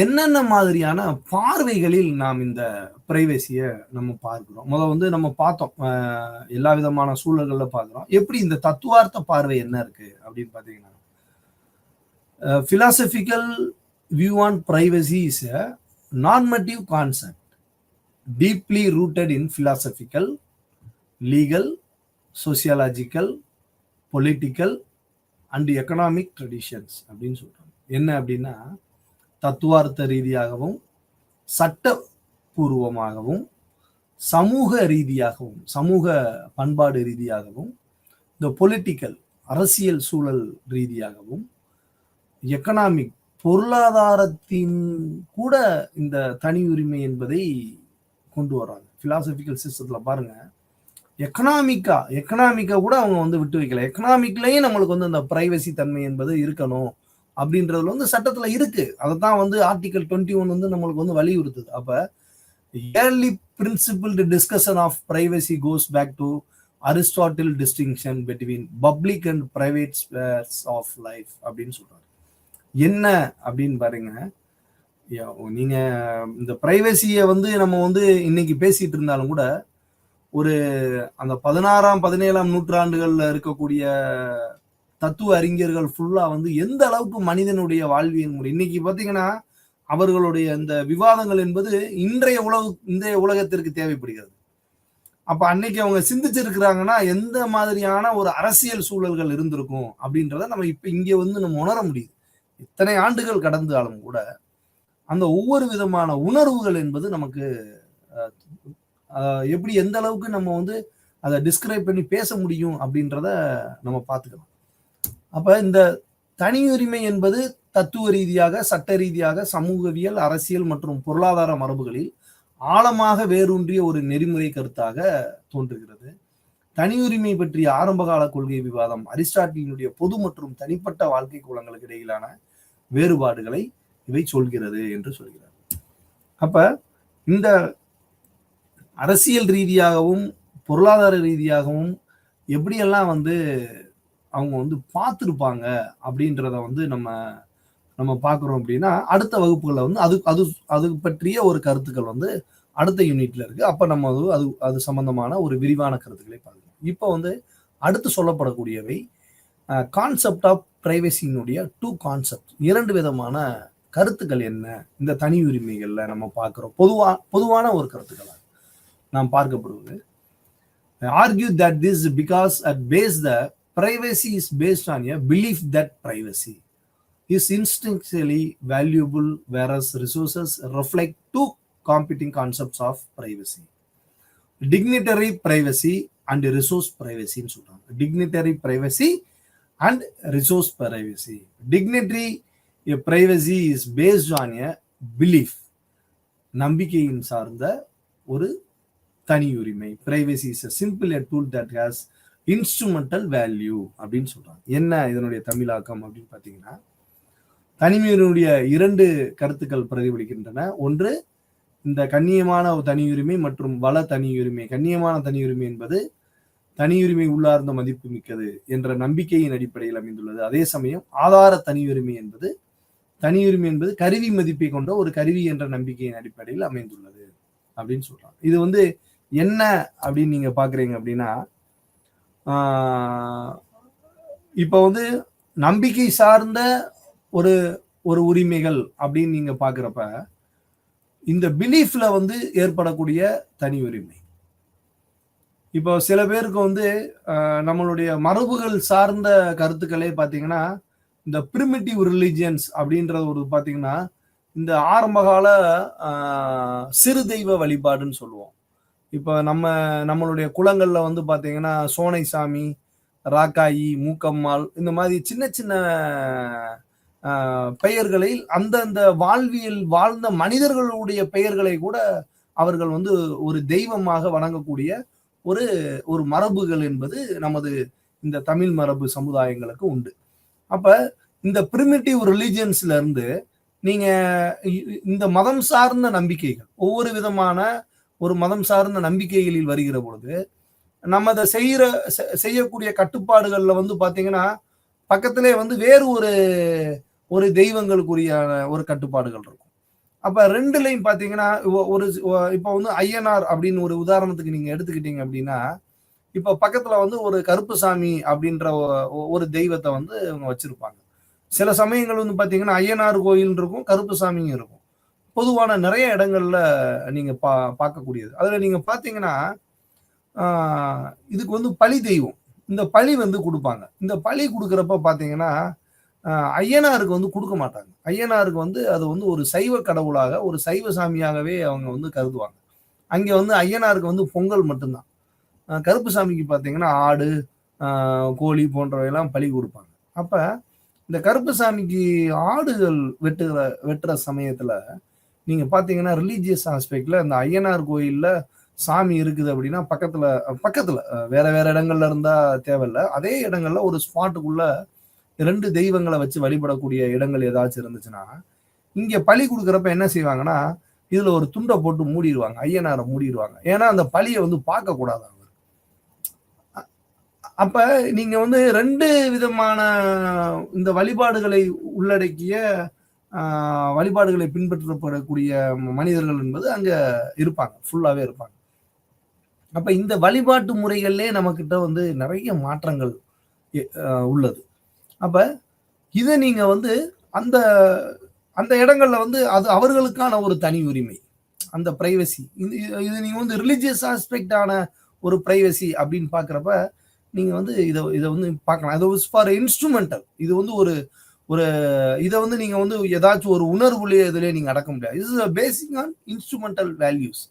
என்னென்ன மாதிரியான பார்வைகளில் நாம் இந்த பிரைவசியை நம்ம பார்க்கிறோம். வந்து நம்ம பார்த்தோம், எல்லா விதமான சூழல்கள்ல பார்க்கிறோம். எப்படி இந்த தத்துவார்த்த பார்வை என்ன இருக்கு அப்படின்னு பாத்தீங்கன்னா, philosophical view on privacy is a normative concept deeply rooted in philosophical, legal, sociological, political and economic traditions அப்படின்னு சொல்றாங்க. என்ன அப்படின்னா, தத்துவார்த்த ரீதியாகவும் சட்டபூர்வமாகவும் சமூக ரீதியாகவும் சமூக பண்பாடு ரீதியாகவும் இந்த பொலிட்டிக்கல் அரசியல் சூழல் ரீதியாகவும் எக்கனாமிக் பொருளாதாரத்தின் கூட இந்த தனி உரிமை என்பதை கொண்டு வர்றாங்க. பிலாசபிக்கல் சிஸ்டத்துல பாருங்க, எக்கனாமிக்கா கூட அவங்க வந்து விட்டு வைக்கல. எக்கனாமிக்லயும் நம்மளுக்கு வந்து அந்த பிரைவசி தன்மை என்பது இருக்கணும் அப்படின்றதுல வந்து சட்டத்துல இருக்கு. அதைத்தான் வந்து ஆர்டிகல் 21 வந்து நம்மளுக்கு வந்து வலியுறுத்துது. அப்ப early principle discussion of privacy goes back to Aristotle distinction between public and private spheres of life அப்படின்னு சொல்றாரு. என்ன அப்படின்னு பாருங்க, நீங்க இந்த பிரைவசியை வந்து நம்ம வந்து இன்னைக்கு பேசிட்டு இருந்தாலும் கூட ஒரு அந்த 16ஆம் 17ஆம் நூற்றாண்டுகள்ல இருக்கக்கூடிய தத்துவ அறிஞர்கள் ஃபுல்லா வந்து எந்த அளவுக்கு மனிதனுடைய வாழ்வியல் முறை இன்னைக்கு பாத்தீங்கன்னா அவர்களுடைய இந்த விவாதங்கள் என்பது இன்றைய உலகத்திற்கு தேவைப்படுகிறது. அப்ப அன்னைக்கு அவங்க சிந்திச்சிருக்கிறாங்கன்னா எந்த மாதிரியான ஒரு அரசியல் சூழல்கள் இருந்திருக்கும் அப்படின்றத நம்ம இப்ப இங்க வந்து நம்ம உணர முடியுது. இத்தனை ஆண்டுகள் கடந்தாலும் கூட அந்த ஒவ்வொரு விதமான உணர்வுகள் என்பது நமக்கு எப்படி எந்த அளவுக்கு நம்ம வந்து அதை டிஸ்கிரைப் பண்ணி பேச முடியும் அப்படின்றத நம்ம பார்த்துக்கலாம். அப்ப இந்த தனியுரிமை என்பது தத்துவ ரீதியாக, சட்ட ரீதியாக, சமூகவியல், அரசியல் மற்றும் பொருளாதார மரபுகளில் ஆழமாக வேரூன்றிய ஒரு நெறிமுறை கருத்தாக தோன்றுகிறது. தனியுரிமை பற்றிய ஆரம்பகால கொள்கை விவாதம் அரிஸ்டாட்டிலினுடைய பொது மற்றும் தனிப்பட்ட வாழ்க்கை கோலங்களுக்கு இடையிலான வேறுபாடுகளை இவை சொல்கிறது என்று சொல்கிறார். அப்ப இந்த அரசியல் ரீதியாகவும் பொருளாதார ரீதியாகவும் எப்படியெல்லாம் வந்து அவங்க வந்து பார்த்துருப்பாங்க அப்படின்றத வந்து நம்ம பார்க்குறோம் அப்படின்னா அடுத்த வகுப்புகளில் வந்து அது பற்றிய ஒரு கருத்துக்கள் வந்து அடுத்த யூனிட்ல இருக்கு. அப்ப நம்ம அது சம்பந்தமான ஒரு விரிவான கருத்துக்களை பார்க்கலாம். இப்போ வந்து அடுத்து சொல்லப்படக்கூடியவை கான்செப்ட் ஆஃப் பிரைவசியினுடைய 2 கான்செப்ட், 2 விதமான கருத்துக்கள் என்ன இந்த தனி உரிமைகள்ல நம்ம பார்க்கிறோம் பொதுவான ஒரு கருத்துக்களா. நாம் பார்க்கப்படுவது. Argue that this because at base the privacy is based on a belief that privacy is instinctually valuable, whereas resources reflect two competing concepts of privacy: dignitary privacy and resource privacy ன்னு சொல்றாங்க. dignitary privacy and resource privacy. dignitary privacy is based on a belief, நம்பிக்கையின் சார்ந்த ஒரு தனி உரிமை. Privacy is a simple a tool that has instrumental value அப்படின்னு சொல்றாங்க. என்ன இதனுடைய தமிழாக்கம் அப்படின்னு பார்த்தீங்கன்னா, தனிமையினுடைய 2 கருத்துக்கள் பிரதிபலிக்கின்றன. ஒன்று, இந்த கண்ணியமான தனியுரிமை மற்றும் வள தனியுரிமை. கண்ணியமான தனியுரிமை என்பது தனியுரிமை உள்ளார்ந்த மதிப்பு மிக்கது என்ற நம்பிக்கையின் அடிப்படையில் அமைந்துள்ளது. அதே சமயம் ஆதார தனியுரிமை என்பது கருவி மதிப்பை கொண்ட ஒரு கருவி என்ற நம்பிக்கையின் அடிப்படையில் அமைந்துள்ளது அப்படின்னு சொல்றாங்க. இது என்ன அப்படின்னு நீங்க பாக்குறீங்க அப்படின்னா, இப்ப நம்பிக்கை சார்ந்த ஒரு ஒரு உரிமைகள் அப்படின்னு நீங்க பாக்குறப்ப, இந்த பிலீஃப்ல ஏற்படக்கூடிய தனி உரிமை. இப்போ சில பேருக்கு நம்மளுடைய மரபுகள் சார்ந்த கருத்துக்களே பாத்தீங்கன்னா, இந்த பிரிமிட்டிவ் ரிலிஜியன்ஸ் அப்படின்றது ஒரு பாத்தீங்கன்னா, இந்த ஆரம்பகால சிறு தெய்வ வழிபாடுன்னு சொல்லுவோம். இப்போ நம்மளுடைய குளங்கள்ல பாத்தீங்கன்னா, சோனை சாமி, ராக்காயி, மூக்கம்மாள், இந்த மாதிரி சின்ன சின்ன பெயர்களில் அந்தந்த வாழ்வியல் வாழ்ந்த மனிதர்களுடைய பெயர்களை கூட அவர்கள் ஒரு தெய்வமாக வணங்கக்கூடிய ஒரு ஒரு மரபுகள் என்பது நமது இந்த தமிழ் மரபு சமுதாயங்களுக்கு உண்டு. அப்ப இந்த பிரிமிட்டிவ் ரிலிஜியன்ஸ்ல இருந்து நீங்க இந்த மதம் சார்ந்த நம்பிக்கைகள், ஒவ்வொரு விதமான ஒரு மதம் சார்ந்த நம்பிக்கைகளில் வருகிற பொழுது, நம்ம அதை செய்யக்கூடிய கட்டுப்பாடுகள்ல பாத்தீங்கன்னா, பக்கத்திலே வேறு ஒரு தெய்வங்களுக்குரிய ஒரு கட்டுப்பாடுகள் இருக்கும். அப்ப 2லையும் பாத்தீங்கன்னா, இப்ப ஐயனார் அப்படின்னு ஒரு உதாரணத்துக்கு நீங்க எடுத்துக்கிட்டீங்க அப்படின்னா, இப்ப பக்கத்துல ஒரு கருப்புசாமி அப்படின்ற ஒரு தெய்வத்தை இவங்க வச்சிருப்பாங்க. சில சமயங்கள் பாத்தீங்கன்னா ஐயனார் கோயில் இருக்கும், கருப்புசாமியும் இருக்கும். பொதுவான நிறைய இடங்கள்ல நீங்க பார்க்கக்கூடியது. அதுல நீங்க பாத்தீங்கன்னா, இதுக்கு பலி தெய்வம், இந்த பலி கொடுப்பாங்க. இந்த பலி கொடுக்கறப்ப பாத்தீங்கன்னா, ஐயனாருக்கு கொடுக்க மாட்டாங்க. ஐயனாருக்கு அது ஒரு சைவ கடவுளாக, ஒரு சைவ சாமியாகவே அவங்க கருதுவாங்க. அங்க ஐயனாருக்கு பொங்கல் மட்டும்தான். கருப்புசாமிக்கு பாத்தீங்கன்னா ஆடு, கோழி போன்றவை எல்லாம் பலி கொடுப்பாங்க. அப்ப இந்த கருப்புசாமிக்கு ஆடுகள் வெட்டுற சமயத்துல நீங்க பாத்தீங்கன்னா, ரிலீஜியஸ் ஆஸ்பெக்ட்ல இந்த ஐயனார் கோயில்ல சாமி இருக்குது அப்படின்னா, பக்கத்துல வேற வேற இடங்கள்ல இருந்தா தேவையில்ல, அதே இடங்கள்ல ஒரு ஸ்பாட்டுக்குள்ள 2 தெய்வங்களை வச்சு வழிபடக்கூடிய இடங்கள் ஏதாச்சும் இருந்துச்சுன்னா, இங்க பலி கொடுக்கறப்ப என்ன செய்வாங்கன்னா, இதுல ஒரு துண்டை போட்டு மூடிடுவாங்க, ஐயனாரை மூடிடுவாங்க. ஏன்னா அந்த பலியை பார்க்க கூடாது அவர். அப்ப நீங்க 2 விதமான இந்த வழிபாடுகளை உள்ளடக்கிய வழிபாடுகளை பின்பற்றப்படக்கூடிய மனிதர்கள் என்பது அங்க இருப்பாங்க, ஃபுல்லாவே இருப்பாங்க. அப்ப இந்த வழிபாட்டு முறைகள்லே நமக்கிட்ட நிறைய மாற்றங்கள் உள்ளது. அப்ப இதை நீங்க அந்த அந்த இடங்கள்ல அது அவர்களுக்கான ஒரு தனி உரிமை, அந்த பிரைவசி. இது நீங்க ரிலிஜியஸ் ஆஸ்பெக்டான ஒரு பிரைவசி அப்படின்னு பாக்குறப்ப நீங்க இதை பார்க்கலாம். அது ஃபார் இன்ஸ்ட்ருமெண்டல். இது ஒரு ஒரு இதை நீங்க ஏதாச்சும் ஒரு உணர்வுலயே இதுலயே நீங்க அடக்க முடியாது. இது பேசிக் ஆன் இன்ஸ்ட்ருமெண்டல் வேல்யூஸ்.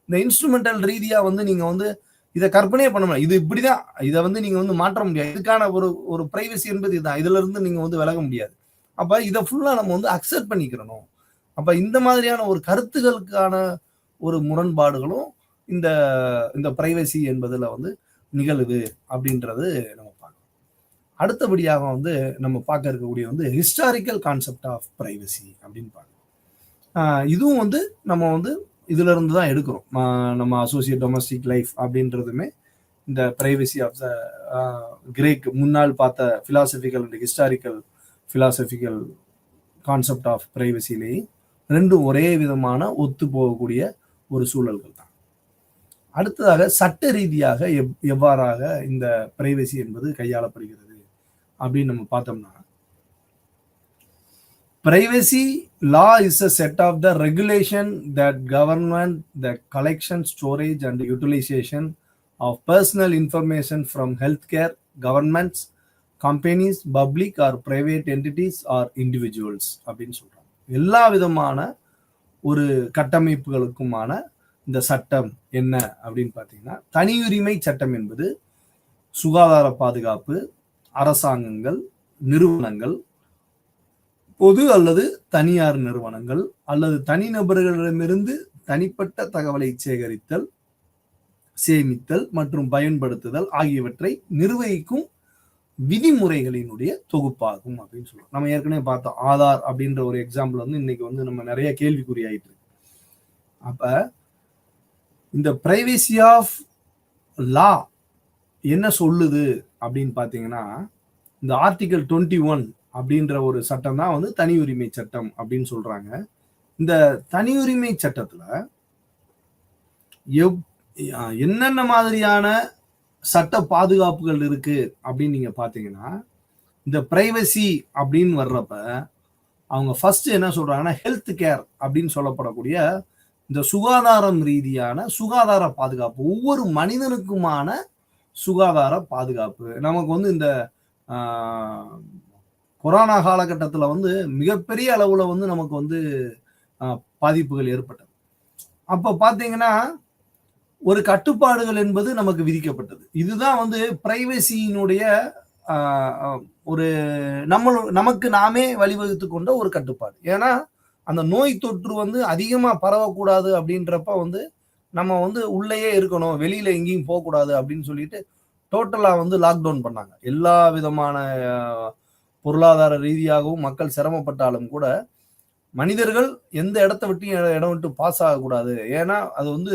இந்த இன்ஸ்ட்ருமெண்டல் ரீதியா நீங்க இதை கற்பனையே பண்ண முடியாது. இது இப்படிதான், இதை நீங்க மாற்ற முடியாது. இதுக்கான ஒரு பிரைவசி என்பது இதுதான். இதுல இருந்து நீங்க விலக முடியாது. அப்ப இதை ஃபுல்லா நம்ம அக்செப்ட் பண்ணிக்கிறணும். அப்ப இந்த மாதிரியான ஒரு கருத்துகளுக்கான ஒரு முரண்பாடுகளும் இந்த இந்த பிரைவசி என்பதுல நிகழுது அப்படின்றது நம்ம பார்க்கணும். அடுத்தபடியாக நம்ம பார்க்க இருக்கக்கூடிய ஹிஸ்டாரிக்கல் கான்செப்ட் ஆஃப் பிரைவசி அப்படின்னு பார்க்கணும். இதுவும் நம்ம இதுல இருந்து தான் எடுக்கிறோம். நம்ம அசோசியேட் டொமஸ்டிக் லைஃப் அப்படின்றதுமே இந்த பிரைவசி ஆஃப் த கிரேக் முன்னாள் பார்த்த philosophical and historical philosophical concept of பிரைவசிலேயே 2 ஒரே விதமான ஒத்து போகக்கூடிய ஒரு சூழல்கள் தான். அடுத்ததாக சட்ட ரீதியாக எவ்வாறாக இந்த பிரைவசி என்பது கையாளப்படுகிறது அப்படின்னு நம்ம பார்த்தோம்னா, Privacy law is a set of the regulation that govern the collection, storage, and utilization of personal information from healthcare, governments, companies, public or private entities or individuals அப்படின்னு சொல்றாங்க. எல்லா விதமான ஒரு கட்டமைப்புகளுக்குமான இந்த சட்டம் என்ன அப்படின்னு பார்த்தீங்கன்னா, தனியுரிமை சட்டம் என்பது சுகாதார பாதுகாப்பு, அரசாங்கங்கள், நிறுவனங்கள், பொது அல்லது தனியார் நிறுவனங்கள் அல்லது தனிநபர்களிடமிருந்து தனிப்பட்ட தகவலை சேகரித்தல், சேமித்தல் மற்றும் பயன்படுத்துதல் ஆகியவற்றை நிர்வகிக்கும் விதிமுறைகளினுடைய தொகுப்பாகும் அப்படின்னு சொல்லுவோம். நம்ம ஏற்கனவே பார்த்தோம், ஆதார் அப்படின்ற ஒரு எக்ஸாம்பிள் வந்து இன்னைக்கு வந்து நம்ம நிறைய கேள்விக்குறி ஆயிட்டு இருக்கு. அப்ப இந்த பிரைவசி ஆஃப் லா என்ன சொல்லுது அப்படின்னு பாத்தீங்கன்னா, இந்த ஆர்டிகல் 21 அப்படின்ற ஒரு சட்டம் தான் வந்து தனி உரிமை சட்டம் அப்படின்னு சொல்றாங்க. இந்த தனி உரிமை சட்டத்துல என்னென்ன மாதிரியான சட்ட பாதுகாப்புகள் இருக்கு அப்படின்னு நீங்க பாத்தீங்கன்னா, இந்த பிரைவசி அப்படின்னு வர்றப்ப அவங்க ஃபர்ஸ்ட் என்ன சொல்றாங்கன்னா, ஹெல்த் கேர் அப்படின்னு சொல்லப்படக்கூடிய இந்த சுகாதாரம் ரீதியான சுகாதார பாதுகாப்பு, ஒவ்வொரு மனிதனுக்குமான சுகாதார பாதுகாப்பு. நமக்கு வந்து இந்த கொரோனா காலகட்டத்தில் வந்து மிகப்பெரிய அளவுல வந்து நமக்கு வந்து பாதிப்புகள் ஏற்பட்டது. அப்ப பாத்தீங்கன்னா ஒரு கட்டுப்பாடுகள் என்பது நமக்கு விதிக்கப்பட்டது. இதுதான் வந்து பிரைவசியினுடைய ஒரு நமக்கு நாமே வழிவகுத்து கொண்ட ஒரு கட்டுப்பாடு. ஏன்னா அந்த நோய் தொற்று வந்து அதிகமா பரவக்கூடாது அப்படின்றப்ப வந்து நம்ம வந்து உள்ளேயே இருக்கணும், வெளியில எங்கேயும் போகக்கூடாது அப்படின்னு சொல்லிட்டு டோட்டலா வந்து லாக்டவுன் பண்ணாங்க. எல்லா விதமான பொருளாதார ரீதியாகவும் மக்கள் சிரமப்பட்டாலும் கூட மனிதர்கள் எந்த இடத்த விட்டு இடம் விட்டு பாஸ் ஆகக்கூடாது. ஏன்னா அது வந்து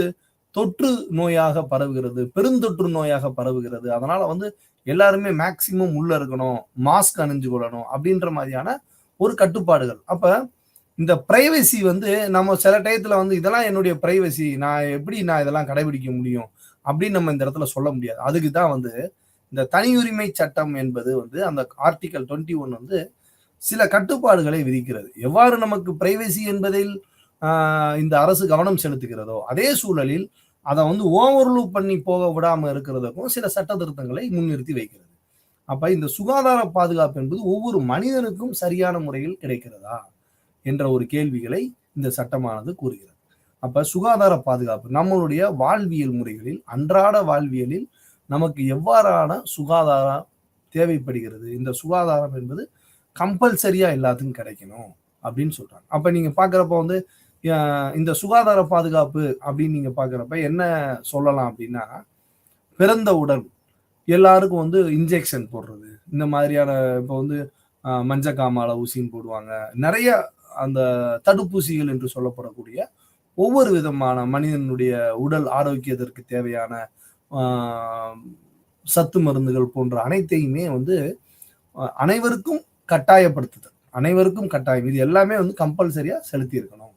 தொற்று நோயாக பரவுகிறது, பெருந்தொற்று நோயாக பரவுகிறது. அதனால வந்து எல்லாருமே மேக்சிமம் உள்ள இருக்கணும், மாஸ்க் அணிஞ்சு கொள்ளணும் அப்படின்ற மாதிரியான ஒரு கட்டுப்பாடுகள். அப்ப இந்த பிரைவசி வந்து நம்ம சில டயத்துல வந்து இதெல்லாம் என்னுடைய பிரைவசி, நான் எப்படி இதெல்லாம் கடைபிடிக்க முடியும் அப்படின்னு நம்ம இந்த இடத்துல சொல்ல முடியாது. அதுக்கு தான் வந்து இந்த தனியுரிமை சட்டம் என்பது வந்து அந்த ஆர்டிகல் 21 வந்து சில கட்டுப்பாடுகளை விதிக்கிறது. எவ்வாறு நமக்கு பிரைவசி என்பதில் இந்த அரசு கவனம் செலுத்துகிறதோ, அதே சூழலில் அதை வந்து ஓவர்லூப் பண்ணி போக விடாம இருக்கிறதுக்கும் சில சட்ட திருத்தங்களை முன்னிறுத்தி வைக்கிறது. அப்ப இந்த சுகாதார பாதுகாப்பு என்பது ஒவ்வொரு மனிதனுக்கும் சரியான முறையில் கிடைக்கிறதா என்ற ஒரு கேள்விகளை இந்த சட்டமானது கூறுகிறது. அப்ப சுகாதார பாதுகாப்பு நம்மளுடைய வாழ்வியல் முறைகளில், அன்றாட வாழ்வியலில் நமக்கு எவ்வாறான சுகாதாரம் தேவைப்படுகிறது, இந்த சுகாதாரம் என்பது கம்பல்சரியா எல்லாத்துக்கும் கிடைக்கணும் அப்படின்னு சொல்றாங்க. அப்ப நீங்க பாக்குறப்ப வந்து இந்த சுகாதார பாதுகாப்பு அப்படின்னு நீங்க பாக்குறப்ப என்ன சொல்லலாம் அப்படின்னா, பிறந்தவுடன் எல்லாருக்கும் வந்து இன்ஜெக்ஷன் போடுறது, இந்த மாதிரியான இப்போ வந்து மஞ்சக்காமால ஊசின்னு போடுவாங்க, நிறைய அந்த தடுப்பூசிகள் என்று சொல்லப்படக்கூடிய ஒவ்வொரு விதமான மனிதனுடைய உடல் ஆரோக்கியத்திற்கு தேவையான சத்து மருந்துகள் போன்ற அனைத்தையுமே வந்து அனைவருக்கும் கட்டாயப்படுத்துதல், அனைவருக்கும் கட்டாயம், இது எல்லாமே வந்து கம்பல்சரியா செலுத்தி இருக்கணும்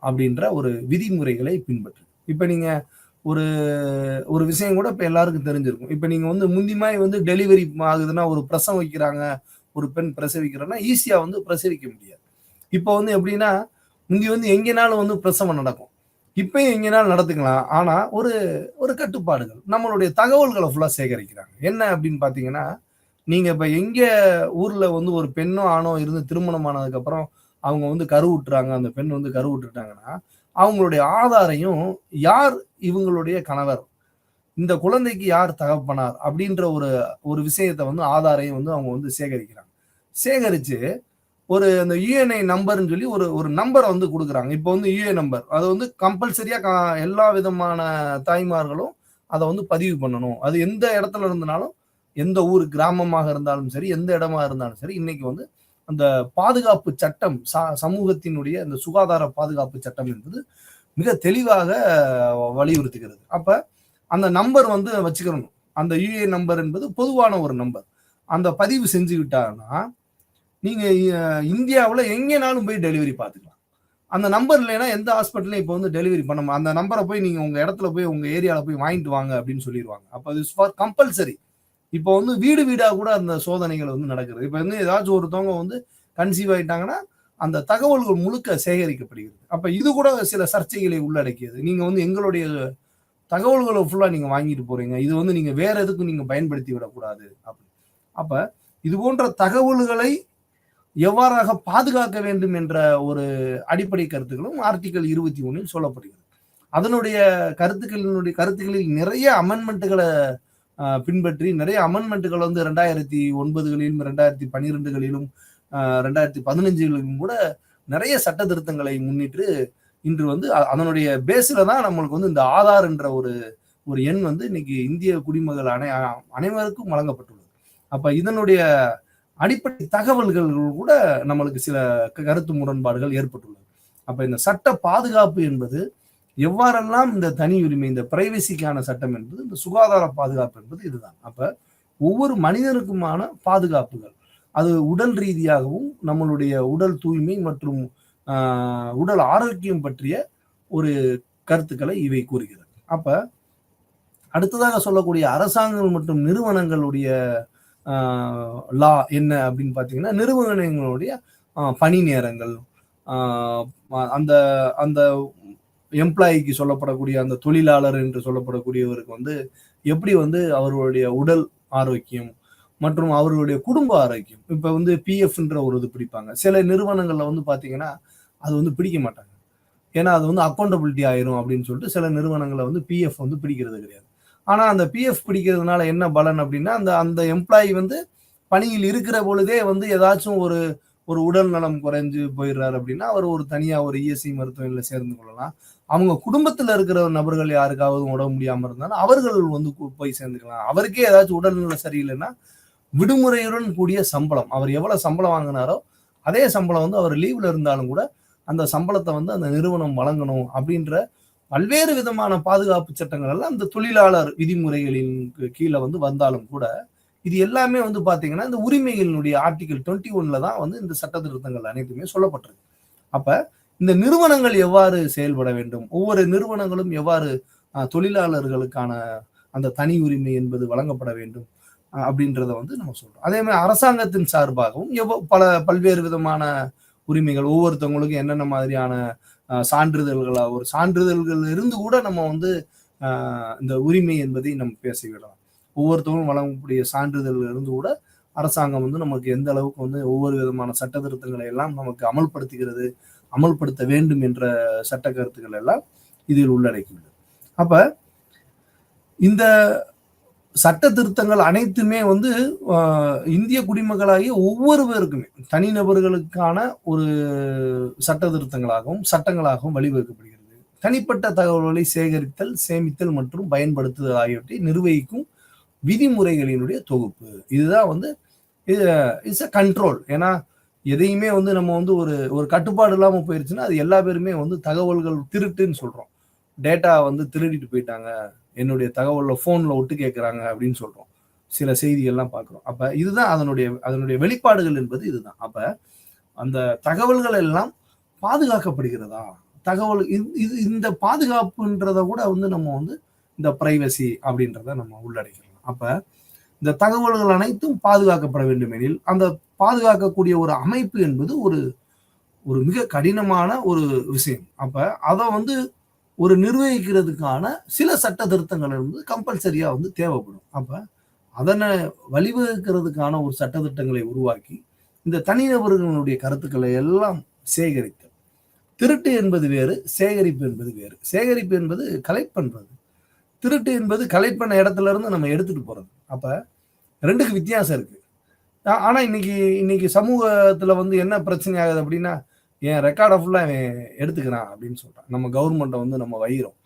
அப்படின்ற ஒரு விதிமுறைகளை பின்பற்று. இப்ப நீங்க ஒரு ஒரு விஷயம் கூட இப்ப எல்லாருக்கும் தெரிஞ்சிருக்கும். இப்ப நீங்க வந்து முந்திமாய் வந்து டெலிவரி ஆகுதுன்னா, ஒரு பிரசவம் வைக்கிறாங்க, ஒரு பெண் பிரசவிக்கிறோம்னா ஈஸியா வந்து பிரசவிக்க முடியாது. இப்போ வந்து எப்படின்னா, முந்தி வந்து எங்கேனாலும் வந்து பிரசவம் நடக்கும், இப்பயும் எங்கேனாலும் நடத்துக்கலாம். ஆனா ஒரு ஒரு கட்டுப்பாடுகள், நம்மளுடைய தகவல்களை ஃபுல்லா சேகரிக்கிறாங்க. என்ன அப்படின்னு பாத்தீங்கன்னா, நீங்க இப்ப எங்க ஊர்ல வந்து ஒரு பெண்ணோ ஆணோ இருந்து திருமணம் ஆனதுக்கு அப்புறம் அவங்க வந்து கருவுட்டுறாங்க, அந்த பெண் வந்து கருவுட்டுட்டாங்கன்னா அவங்களுடைய ஆதாரையும், யார் இவங்களுடைய கணவர், இந்த குழந்தைக்கு யார் தகப்பனார் அப்படின்ற ஒரு விஷயத்தை வந்து ஆதாரையும் வந்து அவங்க வந்து சேகரிக்கிறாங்க. சேகரிச்சு ஒரு அந்த யுஏஎன்ஐ நம்பர்னு சொல்லி ஒரு நம்பரை வந்து கொடுக்குறாங்க. இப்போ வந்து யுஏ நம்பர், அது வந்து கம்பல்சரியா எல்லா விதமான தாய்மார்களும் அதை வந்து பதிவு பண்ணணும். அது எந்த இடத்துல இருந்தனாலும், எந்த ஊர் கிராமமாக இருந்தாலும் சரி, எந்த இடமா இருந்தாலும் சரி, இன்னைக்கு வந்து அந்த பாதுகாப்பு சட்டம், சமூகத்தினுடைய அந்த சுகாதார பாதுகாப்பு சட்டம் என்பது மிக தெளிவாக வலியுறுத்துகிறது. அப்ப அந்த நம்பர் வந்து வச்சுக்கணும். அந்த யுஏ நம்பர் என்பது பொதுவான ஒரு நம்பர். அந்த பதிவு செஞ்சு விட்டாங்கன்னா நீங்க இந்தியாவுல எங்கேனாலும் போய் டெலிவரி பார்த்துக்கலாம். அந்த நம்பர் இல்லைன்னா எந்த ஹாஸ்பிட்டலையும் இப்போ வந்து டெலிவரி பண்ண, அந்த நம்பரை போய் நீங்க உங்க இடத்துல போய் உங்க ஏரியாவில் போய் வாங்கிட்டு வாங்க அப்படின்னு சொல்லிடுவாங்க. அப்போ அது ஃபார் கம்பல்சரி. இப்போ வந்து வீடு வீடா கூட அந்த சோதனைகள் வந்து நடக்குது. இப்போ வந்து ஏதாச்சும் ஒருத்தவங்க வந்து கன்சீவ் ஆயிட்டாங்கன்னா அந்த தகவல்கள் முழுக்க சேகரிக்கப்படுகிறது. அப்ப இது கூட சில சர்ச்சைகளை உள்ளடக்கியது. நீங்க வந்து எங்களுடைய தகவல்களை ஃபுல்லா நீங்க வாங்கிட்டு போறீங்க. இது வந்து நீங்க வேற எதுக்கும் நீங்க பயன்படுத்தி விடக்கூடாது. அப்ப இது போன்ற தகவல்களை எவ்வாறாக பாதுகாக்க வேண்டும் என்ற ஒரு அடிப்படை கருத்துக்களும் ஆர்டிகல் 21 சொல்லப்படுகிறது. அதனுடைய கருத்துக்களில் நிறைய அமெண்ட்மெண்ட்டுகளை பின்பற்றி நிறைய அமெண்ட்மெண்ட்டுகள் வந்து 2009களிலும் 2012களிலும் 2015களிலும் கூட நிறைய சட்ட திருத்தங்களை முன்னிட்டு இன்று வந்து அதனுடைய பேஸ்ல தான் நம்மளுக்கு வந்து இந்த ஆதார் என்ற ஒரு எண் வந்து இன்னைக்கு இந்திய குடிமக்கள் அனைவருக்கும் வழங்கப்பட்டுள்ளது. அப்ப இதனுடைய அடிப்படை தகவல்கள் கூட நம்மளுக்கு சில கருத்து முரண்பாடுகள் ஏற்பட்டுள்ளது. அப்ப இந்த சட்ட பாதுகாப்பு என்பது எவ்வாறெல்லாம் இந்த தனி உரிமை, இந்த பிரைவசிக்கான சட்டம் என்பது, இந்த சுகாதார பாதுகாப்பு என்பது இதுதான். அப்ப ஒவ்வொரு மனிதனுக்குமான பாதுகாப்புகள் அது உடல் ரீதியாகவும் நம்மளுடைய உடல் தூய்மை மற்றும் உடல் ஆரோக்கியம் பற்றிய ஒரு கருத்துக்களை இவை கூறுகிறது. அப்ப அடுத்ததாக சொல்லக்கூடிய அரசாங்கம் மற்றும் நிறுவனங்களுடைய லா என்ன அப்படின்னு பார்த்தீங்கன்னா, நிறுவனங்களுடைய பணி நேரங்கள், அந்த அந்த எம்ப்ளாயிக்கு சொல்லப்படக்கூடிய அந்த தொழிலாளர் என்று சொல்லப்படக்கூடியவருக்கு வந்து எப்படி வந்து அவர்களுடைய உடல் ஆரோக்கியம் மற்றும் அவர்களுடைய குடும்ப ஆரோக்கியம், இப்ப வந்து பிஎஃப்ன்ற ஒரு இது பிடிப்பாங்க. சில நிறுவனங்கள்ல வந்து பாத்தீங்கன்னா அது வந்து பிடிக்க மாட்டாங்க. ஏன்னா அது வந்து அக்கௌண்டபிலிட்டி ஆயிரும் அப்படின்னு சொல்லிட்டு சில நிறுவனங்களை வந்து பிஎஃப் வந்து பிடிக்கிறது கிடையாது. ஆனா அந்த பிஎஃப் பிடிக்கிறதுனால என்ன பலன் அப்படின்னா, அந்த அந்த எம்ப்ளாயி வந்து பணியில் இருக்கிற பொழுதே வந்து ஏதாச்சும் ஒரு ஒரு உடல் நலம் குறைஞ்சு போயிடுறாரு அப்படின்னா அவர் ஒரு தனியா ஒரு இஎஸ்ஐ மருத்துவமனையில சேர்ந்து கொள்ளலாம். அவங்க குடும்பத்துல இருக்கிற நபர்கள் யாருக்காவது உடம்பு முடியாம இருந்தாலும் அவர்கள் வந்து போய் சேர்ந்துக்கலாம். அவருக்கே ஏதாச்சும் உடல்நிலை சரியில்லைன்னா விடுமுறையுடன் கூடிய சம்பளம், அவர் எவ்வளவு சம்பளம் வாங்கினாரோ அதே சம்பளம் வந்து அவர் லீவ்ல இருந்தாலும் கூட அந்த சம்பளத்தை வந்து அந்த நிறுவனம் வழங்கணும் அப்படின்ற பல்வேறு விதமான பாதுகாப்பு சட்டங்கள் எல்லாம் அந்த தொழிலாளர் விதிமுறைகளின் கீழே வந்து வந்தாலும் கூட இது எல்லாமே வந்து பாத்தீங்கன்னா இந்த உரிமைகளினுடைய ஆர்டிகல் 21 தான் வந்து இந்த சட்ட திருத்தங்கள் அனைத்துமே சொல்லப்பட்டிருக்கு. அப்ப இந்த நிறுவனங்கள் எவ்வாறு செயல்பட வேண்டும், ஒவ்வொரு நிறுவனங்களும் எவ்வாறு தொழிலாளர்களுக்கான அந்த தனி உரிமை என்பது வழங்கப்பட வேண்டும் அப்படின்றத வந்து நம்ம சொல்றோம். அதே மாதிரி அரசாங்கத்தின் சார்பாகவும் பல்வேறு விதமான உரிமைகள், ஒவ்வொருத்தவங்களுக்கும் என்னென்ன மாதிரியான சான்றிதழ்களா ஒரு சான்றிதழ்கள் இருந்து கூட நம்ம வந்து இந்த உரிமை என்பதை நம்ம பேசிவிடலாம். ஒவ்வொருத்தவங்களும் வழங்கக்கூடிய சான்றிதழ் இருந்து கூட அரசாங்கம் வந்து நமக்கு எந்த அளவுக்கு வந்து ஒவ்வொரு விதமான சட்ட திருத்தங்களை எல்லாம் நமக்கு அமல்படுத்துகிறது, அமல்படுத்த வேண்டும் என்ற சட்ட கருத்துக்கள் எல்லாம் இதில் உள்ளடக்கியுள்ளது. அப்ப இந்த சட்ட திருத்தங்கள் அனைத்துமே வந்து இந்திய குடிமக்களாகிய ஒவ்வொருவருக்குமே தனிநபர்களுக்கான ஒரு சட்ட திருத்தங்களாகவும் சட்டங்களாகவும் வழிவகுக்கப்படுகிறது. தனிப்பட்ட தகவல்களை சேகரித்தல், சேமித்தல் மற்றும் பயன்படுத்துதல் ஆகியவற்றை நிர்வகிக்கும் விதிமுறைகளினுடைய தொகுப்பு. இதுதான் வந்து இட்ஸ் அ கண்ட்ரோல். ஏன்னா எதையுமே வந்து நம்ம வந்து ஒரு கட்டுப்பாடு இல்லாம போயிருச்சுன்னா அது எல்லா பேருமே வந்து தகவல்கள் திருட்டுன்னு சொல்றோம். டேட்டா வந்து திருடிட்டு போயிட்டாங்க, என்னுடைய தகவல்ல போன்ல ஒட்டு கேட்கிறாங்க அப்படின்னு சொல்றோம். சில செய்திகள்லாம் பார்க்கிறோம். அப்ப இதுதான் அதனுடைய வெளிப்பாடுகள் என்பது இதுதான். அப்ப அந்த தகவல்கள் எல்லாம் பாதுகாக்கப்படுகிறதா, தகவல் இந்த பாதுகாப்புன்றத கூட வந்து நம்ம வந்து இந்த பிரைவசி அப்படின்றத நம்ம உள்ளடக்கலாம். அப்ப இந்த தகவல்கள் அனைத்தும் பாதுகாக்கப்பட வேண்டும் எனில் அந்த பாதுகாக்கக்கூடிய ஒரு அமைப்பு என்பது ஒரு மிக கடினமான ஒரு விஷயம். அப்ப அதை வந்து ஒரு நிர்வகிக்கிறதுக்கான சில சட்ட திருத்தங்கள் வந்து கம்பல்சரியா வந்து தேவைப்படும். அப்ப அதனை வழிவகுக்கிறதுக்கான ஒரு சட்ட திட்டங்களை உருவாக்கி இந்த தனிநபர்களுடைய கருத்துக்களை எல்லாம் சேகரித்தல். திருட்டு என்பது வேறு, சேகரிப்பு என்பது வேறு. சேகரிப்பு என்பது கலெக்ட் பண்றது, திருட்டு என்பது கலெக்ட் பண்ண இடத்துல இருந்து நம்ம எடுத்துட்டு போறது. அப்ப ரெண்டுக்கு வித்தியாசம் இருக்கு. ஆனா இன்னைக்கு சமூகத்துல வந்து என்ன பிரச்சனை ஆகுது அப்படின்னா, என் ரெக்கார்டை ஃபுல்லா எடுத்துக்கிறான் அப்படின்னு சொல்றான். நம்ம கவர்மெண்ட்டை வந்து நம்ம வைகிறோம்.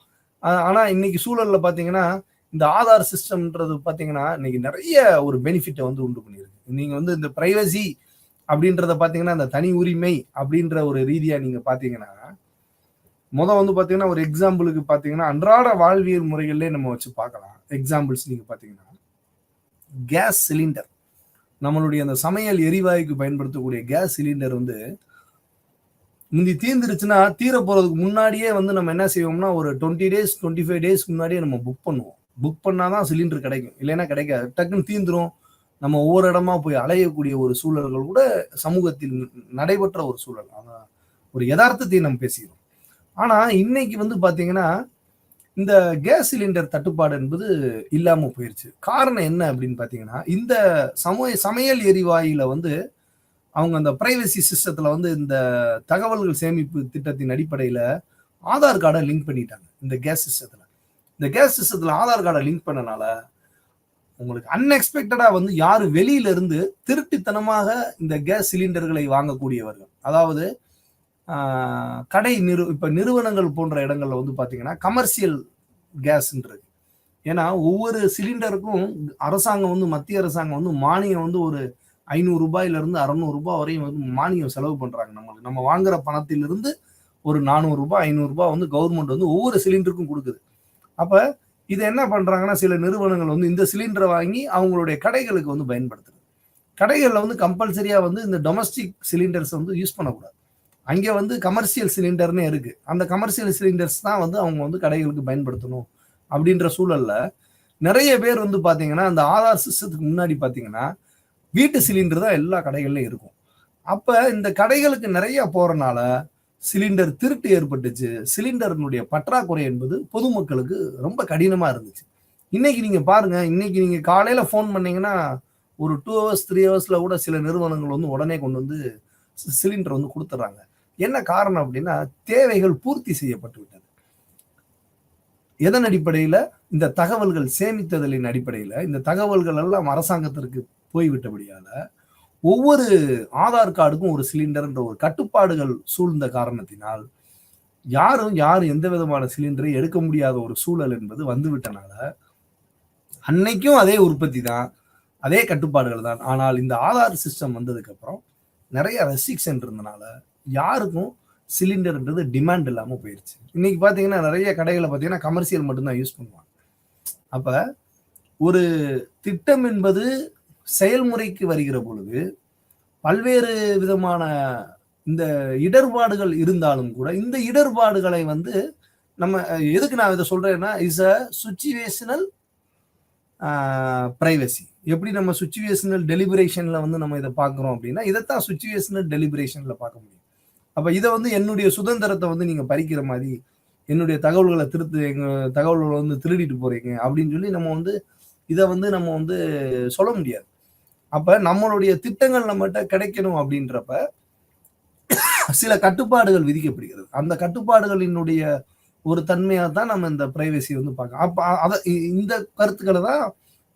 ஆனா இன்னைக்கு சூழல்ல பாத்தீங்கன்னா இந்த ஆதார் சிஸ்டம்ன்றது பாத்தீங்கன்னா இன்னைக்கு நிறைய ஒரு பெனிஃபிட்டை வந்து உண்டு பண்ணியிருக்கு. நீங்க வந்து இந்த பிரைவசி அப்படின்றத பாத்தீங்கன்னா இந்த தனி உரிமை அப்படின்ற ஒரு ரீதியா நீங்க பாத்தீங்கன்னா வந்து பாத்தீங்கன்னா ஒரு எக்ஸாம்பிளுக்கு பாத்தீங்கன்னா அன்றாட வாழ்வியல் முறைகள்லேயே நம்ம வச்சு பார்க்கலாம். எக்ஸாம்பிள்ஸ் நீங்க பாத்தீங்கன்னா கேஸ் சிலிண்டர், நம்மளுடைய அந்த சமையல் எரிவாயுக்கு பயன்படுத்தக்கூடிய கேஸ் சிலிண்டர் வந்து முந்தி தீர்ந்துருச்சுன்னா தீர போறதுக்கு முன்னாடியே வந்து நம்ம என்ன செய்வோம்னா ஒரு 20 days 25 days முன்னாடியே நம்ம புக் பண்ணுவோம். புக் பண்ணாதான் சிலிண்டர் கிடைக்கும், இல்லைன்னா கிடைக்காது. டக்குன்னு தீந்துரும், நம்ம ஒவ்வொரு இடமா போய் அலையக்கூடிய ஒரு சூழல்கள் கூட சமூகத்தில் நடைபெற்ற ஒரு சூழல். ஆனா ஒரு யதார்த்தத்தை நம்ம பேசுகிறோம். ஆனா இன்னைக்கு வந்து பாத்தீங்கன்னா இந்த கேஸ் சிலிண்டர் தட்டுப்பாடு என்பது இல்லாம போயிருச்சு. காரணம் என்ன அப்படின்னு பாத்தீங்கன்னா, இந்த சமையல் எரிவாயுல வந்து அவங்க அந்த பிரைவசி சிஸ்டத்துல வந்து இந்த தகவல்கள் சேமிப்பு திட்டத்தின் அடிப்படையில ஆதார் கார்டை லிங்க் பண்ணிட்டாங்க இந்த கேஸ் சிஸ்டத்துல. இந்த கேஸ் சிஸ்டத்துல ஆதார் கார்டை லிங்க் பண்ணனால உங்களுக்கு அன்எக்ஸ்பெக்டடா வந்து யாரு வெளியில இருந்து திருட்டுத்தனமாக இந்த கேஸ் சிலிண்டர்களை வாங்கக்கூடியவர்கள், அதாவது கடை இப்ப நிறுவனங்கள் போன்ற இடங்கள்ல வந்து பாத்தீங்கன்னா கமர்ஷியல் கேஸ்ன்றது. ஏன்னா ஒவ்வொரு சிலிண்டருக்கும் அரசாங்கம் வந்து மத்திய அரசாங்கம் வந்து மானியம் வந்து ஒரு 500 ரூபாயில இருந்து 600 ரூபாய் வரையும் வந்து மானியம் செலவு பண்றாங்க. நம்ம வாங்குற பணத்திலிருந்து ஒரு 400 ரூபாய் 500 ரூபாய் வந்து கவர்மெண்ட் வந்து ஒவ்வொரு சிலிண்டருக்கும் கொடுக்குது. அப்ப இது என்ன பண்றாங்கன்னா சில நிறுவனங்கள் வந்து இந்த சிலிண்டரை வாங்கி அவங்களுடைய கடைகளுக்கு வந்து பயன்படுத்துறது. கடைகள்ல வந்து கம்பல்சரியா வந்து இந்த டொமஸ்டிக் சிலிண்டர்ஸ் வந்து யூஸ் பண்ணக்கூடாது. அங்க வந்து கமர்ஷியல் சிலிண்டர்னே இருக்கு. அந்த கமர்ஷியல் சிலிண்டர்ஸ் தான் வந்து அவங்க வந்து கடைகளுக்கு பயன்படுத்தணும் அப்படின்ற சூழல்ல நிறைய பேர் வந்து பாத்தீங்கன்னா அந்த ஆதார் சிஸ்டத்துக்கு முன்னாடி பாத்தீங்கன்னா வீட்டு சிலிண்டர் தான் எல்லா கடைகள்லயும் இருக்கும். அப்ப இந்த கடைகளுக்கு நிறைய போறனால சிலிண்டர் திருட்டு ஏற்பட்டுச்சு. சிலிண்டரினுடைய பற்றாக்குறை என்பது பொதுமக்களுக்கு ரொம்ப கடினமா இருந்துச்சு. இன்னைக்கு நீங்க பாருங்க, இன்னைக்கு நீங்க காலையில போன் பண்ணீங்கன்னா ஒரு 2 ஹவர்ஸ் 3 ஹவர்ஸ்ல கூட சில நிறுவனங்கள் வந்து உடனே கொண்டு வந்து சிலிண்டர் வந்து கொடுத்துறாங்க. என்ன காரணம் அப்படின்னா தேவைகள் பூர்த்தி செய்யப்பட்டு விட்டது. எதன் அடிப்படையில? இந்த தகவல்கள் சேமித்ததலின் அடிப்படையில இந்த தகவல்கள் எல்லாம் அரசாங்கத்திற்கு போய்விட்டபடியால ஒவ்வொரு ஆதார் கார்டுக்கும் ஒரு சிலிண்டர்ன்ற ஒரு கட்டுப்பாடுகள் சூழ்ந்த காரணத்தினால் யாரும் எந்த விதமான சிலிண்டரை எடுக்க முடியாத ஒரு சூழல் என்பது வந்துவிட்டனால அன்னைக்கும் அதே உற்பத்தி தான், அதே கட்டுப்பாடுகள் தான். ஆனால் இந்த ஆதார் சிஸ்டம் வந்ததுக்கு அப்புறம் நிறைய ரெஸ்ட்ரிக்ஷன் இருந்தனால யாருக்கும் சிலிண்டர்ன்றது டிமாண்ட் இல்லாம போயிருச்சு. இன்னைக்கு பாத்தீங்கன்னா நிறைய கடைகளை பாத்தீங்கன்னா கமர்ஷியல் மட்டும்தான் யூஸ் பண்ணுவாங்க. அப்ப ஒரு திட்டம் என்பது செயல்முறைக்கு வருகிற பொழுது பல்வேறு விதமான இந்த இடர்பாடுகள் இருந்தாலும் கூட இந்த இடர்பாடுகளை வந்து நம்ம எதுக்கு நான் இதை சொல்றேன்னா இஸ் அ சுச்சுவேஷனல் பிரைவசி. எப்படி நம்ம சுச்சுவேஷனல் டெலிபரேஷன்ல வந்து நம்ம இதை பார்க்கிறோம் அப்படின்னா இதைத்தான் சுச்சுவேஷனல் டெலிபரேஷன்ல பார்க்க முடியும். அப்ப இதை வந்து என்னுடைய சுதந்திரத்தை வந்து நீங்க பறிக்கிற மாதிரி என்னுடைய தகவல்களை எங்க தகவல்களை வந்து திருடிட்டு போறீங்க அப்படின்னு சொல்லி நம்ம வந்து இதை வந்து நம்ம வந்து சொல்ல முடியாது. அப்ப நம்மளுடைய திட்டங்கள் நம்மகிட்ட கிடைக்கணும் அப்படின்றப்ப சில கட்டுப்பாடுகள் விதிக்கப்படுகிறது. அந்த கட்டுப்பாடுகளினுடைய ஒரு தன்மையா தான் நம்ம இந்த பிரைவசி வந்து பார்க்கலாம். அப்ப இந்த கருத்துக்களை தான்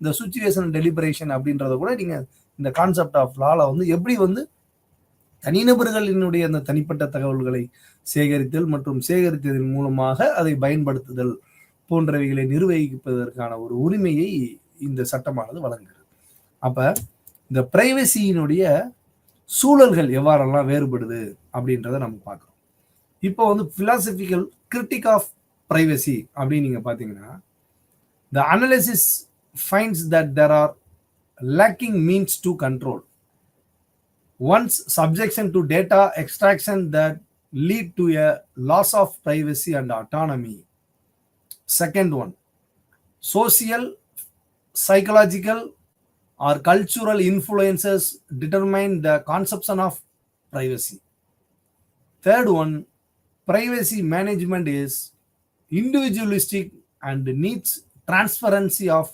இந்த சுச்சுவேஷன் டெலிபரேஷன் அப்படின்றத கூட நீங்க இந்த கான்செப்ட் ஆஃப் லால வந்து எப்படி வந்து தனிநபர்களினுடைய அந்த தனிப்பட்ட தகவல்களை சேகரித்தல் மற்றும் சேகரித்ததன் மூலமாக அதை பயன்படுத்துதல் போன்றவைகளை நிர்வகிப்பதற்கான ஒரு உரிமையை இந்த சட்டமானது வழங்குகிறது. அப்ப இந்த பிரைவசியினுடைய சூழல்கள் எவ்வாறெல்லாம் வேறுபடுது அப்படின்றத நம்ம பார்க்கிறோம். இப்போ வந்து பிலாசபிக்கல் கிரிட்டிக் ஆஃப் பிரைவசி அப்படின்னு நீங்க பாத்தீங்கன்னா the analysis finds that there are lacking means to control one's subjection to data extraction that lead to a loss of privacy and autonomy. Second one, social, psychological or cultural influences determine the conception of privacy. Third one, privacy management is individualistic and needs transparency of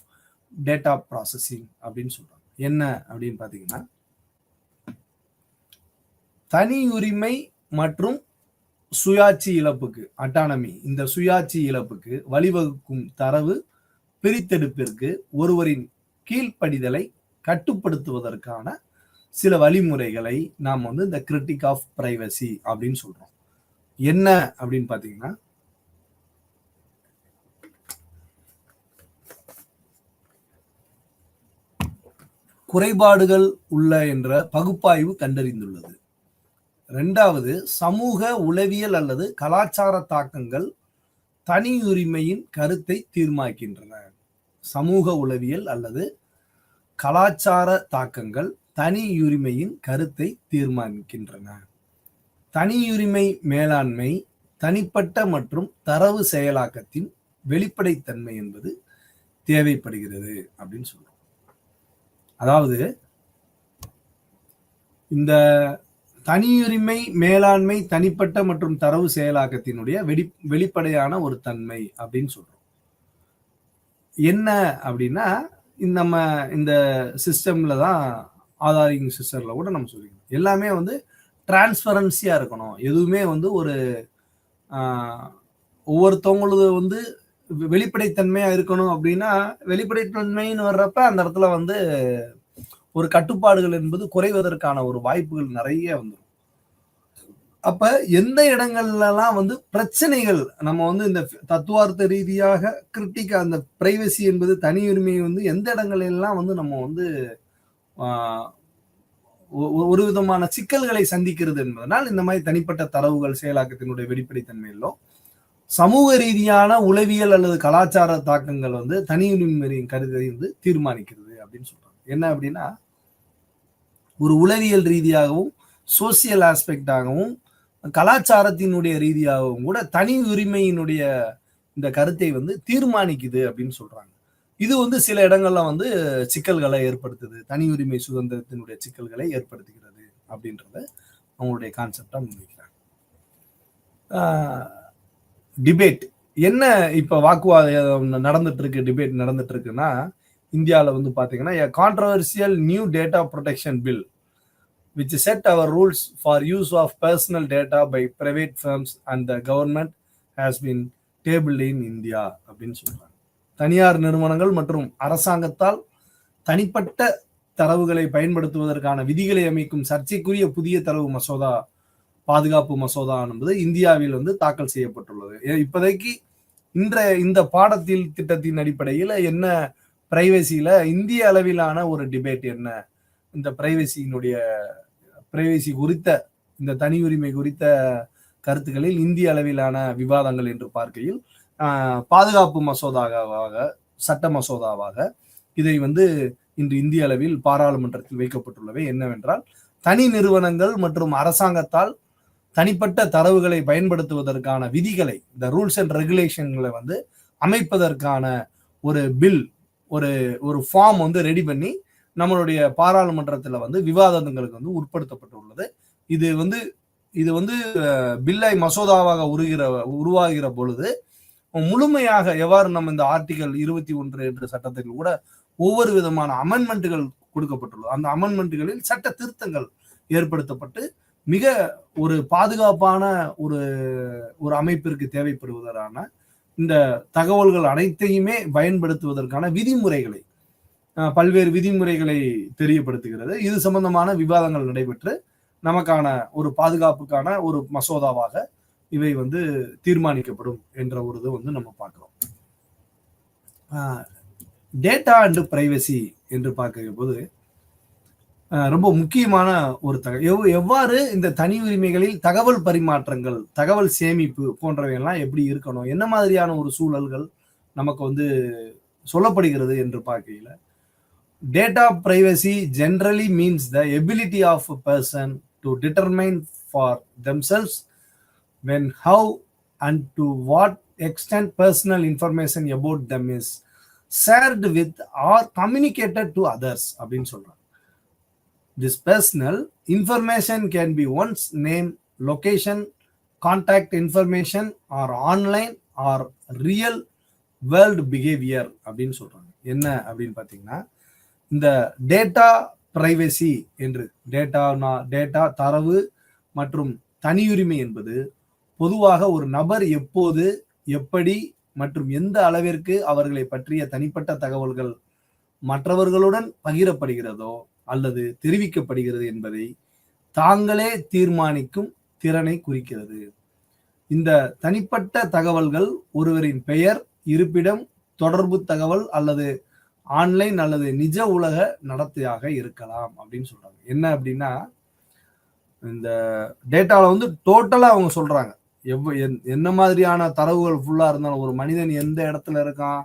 data processing அப்படின்னு சொல்றாங்க. என்ன அப்படின்னு பாத்தீங்கன்னா தனி உரிமை மற்றும் சுயாட்சி இழப்புக்கு அட்டானமி, இந்த சுயாட்சி இழப்புக்கு வழிவகுக்கும் தரவு பிரித்தெடுப்பிற்கு ஒருவரின் கீழ்ப்படிதலை கட்டுப்படுத்துவதற்கான சில வழிமுறைகளை நாம் வந்து இந்த கிரிட்டிக் ஆஃப் பிரைவசி அப்படின்னு சொல்றோம். என்ன அப்படின்னு பாத்தீங்கன்னா குறைபாடுகள் உள்ள என்ற பகுப்பாய்வு கண்டறிந்துள்ளது. இரண்டாவது, சமூக உளவியல் அல்லது கலாச்சார தாக்கங்கள் தனியுரிமையின் கருத்தை தீர்மானிக்கின்றன. சமூக உளவியல் அல்லது கலாச்சார தாக்கங்கள் தனியுரிமையின் கருத்தை தீர்மானிக்கின்றன. தனியுரிமை மேலாண்மை தனிப்பட்ட மற்றும் தரவு செயலாக்கத்தின் வெளிப்படைத்தன்மை என்பது தேவைப்படுகிறது அப்படின்னு சொல்றோம். அதாவது இந்த தனியுரிமை மேலாண்மை தனிப்பட்ட மற்றும் தரவு செயலாக்கத்தினுடைய வெளிப்படையான ஒரு தன்மை அப்படின்னு சொல்றோம். என்ன அப்படின்னா நம்ம இந்த சிஸ்டம்ல தான் ஆதாரிங் சிஸ்டம்ல கூட நம்ம சொல்லிக்கணும், எல்லாமே வந்து டிரான்ஸ்பரன்சியா இருக்கணும். எதுவுமே வந்து ஒரு ஒவ்வொருத்தவங்களது வந்து வெளிப்படைத்தன்மையா இருக்கணும். அப்படின்னா வெளிப்படைத்தன்மைன்னு வர்றப்ப அந்த இடத்துல வந்து ஒரு கட்டுப்பாடுகள் என்பது குறைவதற்கான ஒரு வாய்ப்புகள் நிறைய வந்துடும். அப்ப எந்த இடங்கள்லாம் வந்து பிரச்சனைகள் நம்ம வந்து இந்த தத்துவார்த்த ரீதியாக கிரிட்டிக் அந்த பிரைவசி என்பது தனியுரிமை வந்து எந்த இடங்கள் எல்லாம் வந்து நம்ம வந்து ஒரு விதமான சிக்கல்களை சந்திக்கிறது என்பதனால் இந்த மாதிரி தனிப்பட்ட தரவுகள் செயலாக்கத்தினுடைய வெளிப்படைத்தன்மையிலும் சமூக ரீதியான உளவியல் அல்லது கலாச்சார தாக்கங்கள் வந்து தனியுரிமையின் கருத்தை வந்து தீர்மானிக்கிறது அப்படின்னு சொல்றாங்க. என்ன அப்படின்னா ஒரு உளவியல் ரீதியாகவும் சோசியல் ஆஸ்பெக்டாகவும் கலாச்சாரத்தினுடைய ரீதியாகவும் கூட தனி உரிமையினுடைய இந்த கருத்தை வந்து தீர்மானிக்குது அப்படின்னு சொல்றாங்க. இது வந்து சில இடங்கள்ல வந்து சிக்கல்களை ஏற்படுத்துது, தனி உரிமை சுதந்திரத்தினுடைய சிக்கல்களை ஏற்படுத்துகிறது அப்படின்றத அவங்களுடைய கான்செப்டா முன்வைக்கிறாங்க. டிபேட் என்ன இப்ப வாக்குவாதம் நடந்துட்டு இருக்கு, டிபேட் நடந்துட்டு இருக்குன்னா இந்தியாவில் வந்து பாத்தீங்கன்னா controversial new data protection bill which set our rules for use of personal data by private firms and the government has been tabled in India அப்படின்னு சொல்றாங்க. தனியார் நிறுவனங்கள் மற்றும் அரசாங்கத்தால் தனிப்பட்ட தரவுகளை பயன்படுத்துவதற்கான விதிகளை அமைக்கும் சர்ச்சைக்குரிய புதிய தரவு மசோதா பாதுகாப்பு மசோதா என்பது இந்தியாவில் வந்து தாக்கல் செய்யப்பட்டுள்ளது. இப்போதைக்கு இந்த பாடத்தில் திட்டத்தின் அடிப்படையில் என்ன பிரைவசியில இந்திய அளவிலான ஒரு டிபேட் என்ன, இந்த பிரைவசி குறித்த இந்த தனி உரிமை குறித்த கருத்துக்களில் இந்திய அளவிலான விவாதங்கள் என்று பார்க்கையில் பாதுகாப்பு மசோதாவாக சட்ட மசோதாவாக இதை வந்து இன்று இந்திய அளவில் பாராளுமன்றத்தில் வைக்கப்பட்டுள்ளவை என்னவென்றால் தனி நிறுவனங்கள் மற்றும் அரசாங்கத்தால் தனிப்பட்ட தரவுகளை பயன்படுத்துவதற்கான விதிகளை, இந்த ரூல்ஸ் அண்ட் ரெகுலேஷன்களை வந்து அமைப்பதற்கான ஒரு பில், ஒரு ஃபார்ம் வந்து ரெடி பண்ணி நம்மளுடைய பாராளுமன்றத்துல வந்து விவாதங்களுக்கு வந்து உட்படுத்தப்பட்டுள்ளது. இது வந்து பில்லை மசோதாவாக உருவாகிற பொழுது முழுமையாக எவ்வாறு நம்ம இந்த ஆர்டிகல் 21 என்ற சட்டத்தில் கூட ஒவ்வொரு விதமான அமெண்ட்மெண்ட்டுகள் கொடுக்கப்பட்டுள்ளது. அந்த அமெண்ட்மெண்ட்டுகளில் சட்ட திருத்தங்கள் ஏற்படுத்தப்பட்டு மிக ஒரு பாதுகாப்பான ஒரு அமைப்பிற்கு தேவைப்படுவதற்கான இந்த தகவல்கள் அனைத்தையுமே பயன்படுத்துவதற்கான விதிமுறைகளை, பல்வேறு விதிமுறைகளை தெரியப்படுத்துகிறது. இது சம்பந்தமான விவாதங்கள் நடைபெற்று நமக்கான ஒரு பாதுகாப்புக்கான ஒரு மசோதாவாக இவை வந்து தீர்மானிக்கப்படும் என்ற ஒரு இது வந்து நம்ம பார்க்கிறோம். டேட்டா அண்ட் பிரைவசி என்று பார்க்கிற போது ரொம்ப முக்கியமான ஒரு எவ்வாறு இந்த தனி உரிமைகளில் தகவல் பரிமாற்றங்கள், தகவல் சேமிப்பு போன்றவையெல்லாம் எப்படி இருக்கணும், என்ன மாதிரியான ஒரு சூழல்கள் நமக்கு வந்து சொல்லப்படுகிறது என்று பார்க்கையில data privacy generally means the ability of a person to determine for themselves when, how and to what extent personal information about them is shared with or communicated to others அப்படின்னு சொல்றாங்க. This personal information can be one's name, location, contact information or online or real world behavior அப்படின்னு சொல்றாங்க. என்ன அப்படின்னு பார்த்தீங்கன்னா இந்த டேட்டா பிரைவசி என்று டேட்டா தரவு மற்றும் தனியுரிமை என்பது பொதுவாக ஒரு நபர் எப்போது, எப்படி மற்றும் எந்த அளவிற்கு அவர்களை பற்றிய தனிப்பட்ட தகவல்கள் மற்றவர்களுடன் பகிரப்படுகிறதோ அல்லது தெரிவிக்கப்படுகிறது என்பதை தாங்களே தீர்மானிக்கும் திறனை குறிக்கிறது. இந்த தனிப்பட்ட தகவல்கள் ஒருவரின் பெயர், இருப்பிடம், தொடர்பு தகவல் அல்லது ஆன்லைன் அல்லது நிஜ உலக நடத்தையாக இருக்கலாம் அப்படின்னு சொல்றாங்க. என்ன அப்படின்னா இந்த டேட்டால வந்து டோட்டலா அவங்க சொல்றாங்க என்ன மாதிரியான தரவுகள் ஃபுல்லா இருந்தாலும் ஒரு மனிதன் எந்த இடத்துல இருக்கான்,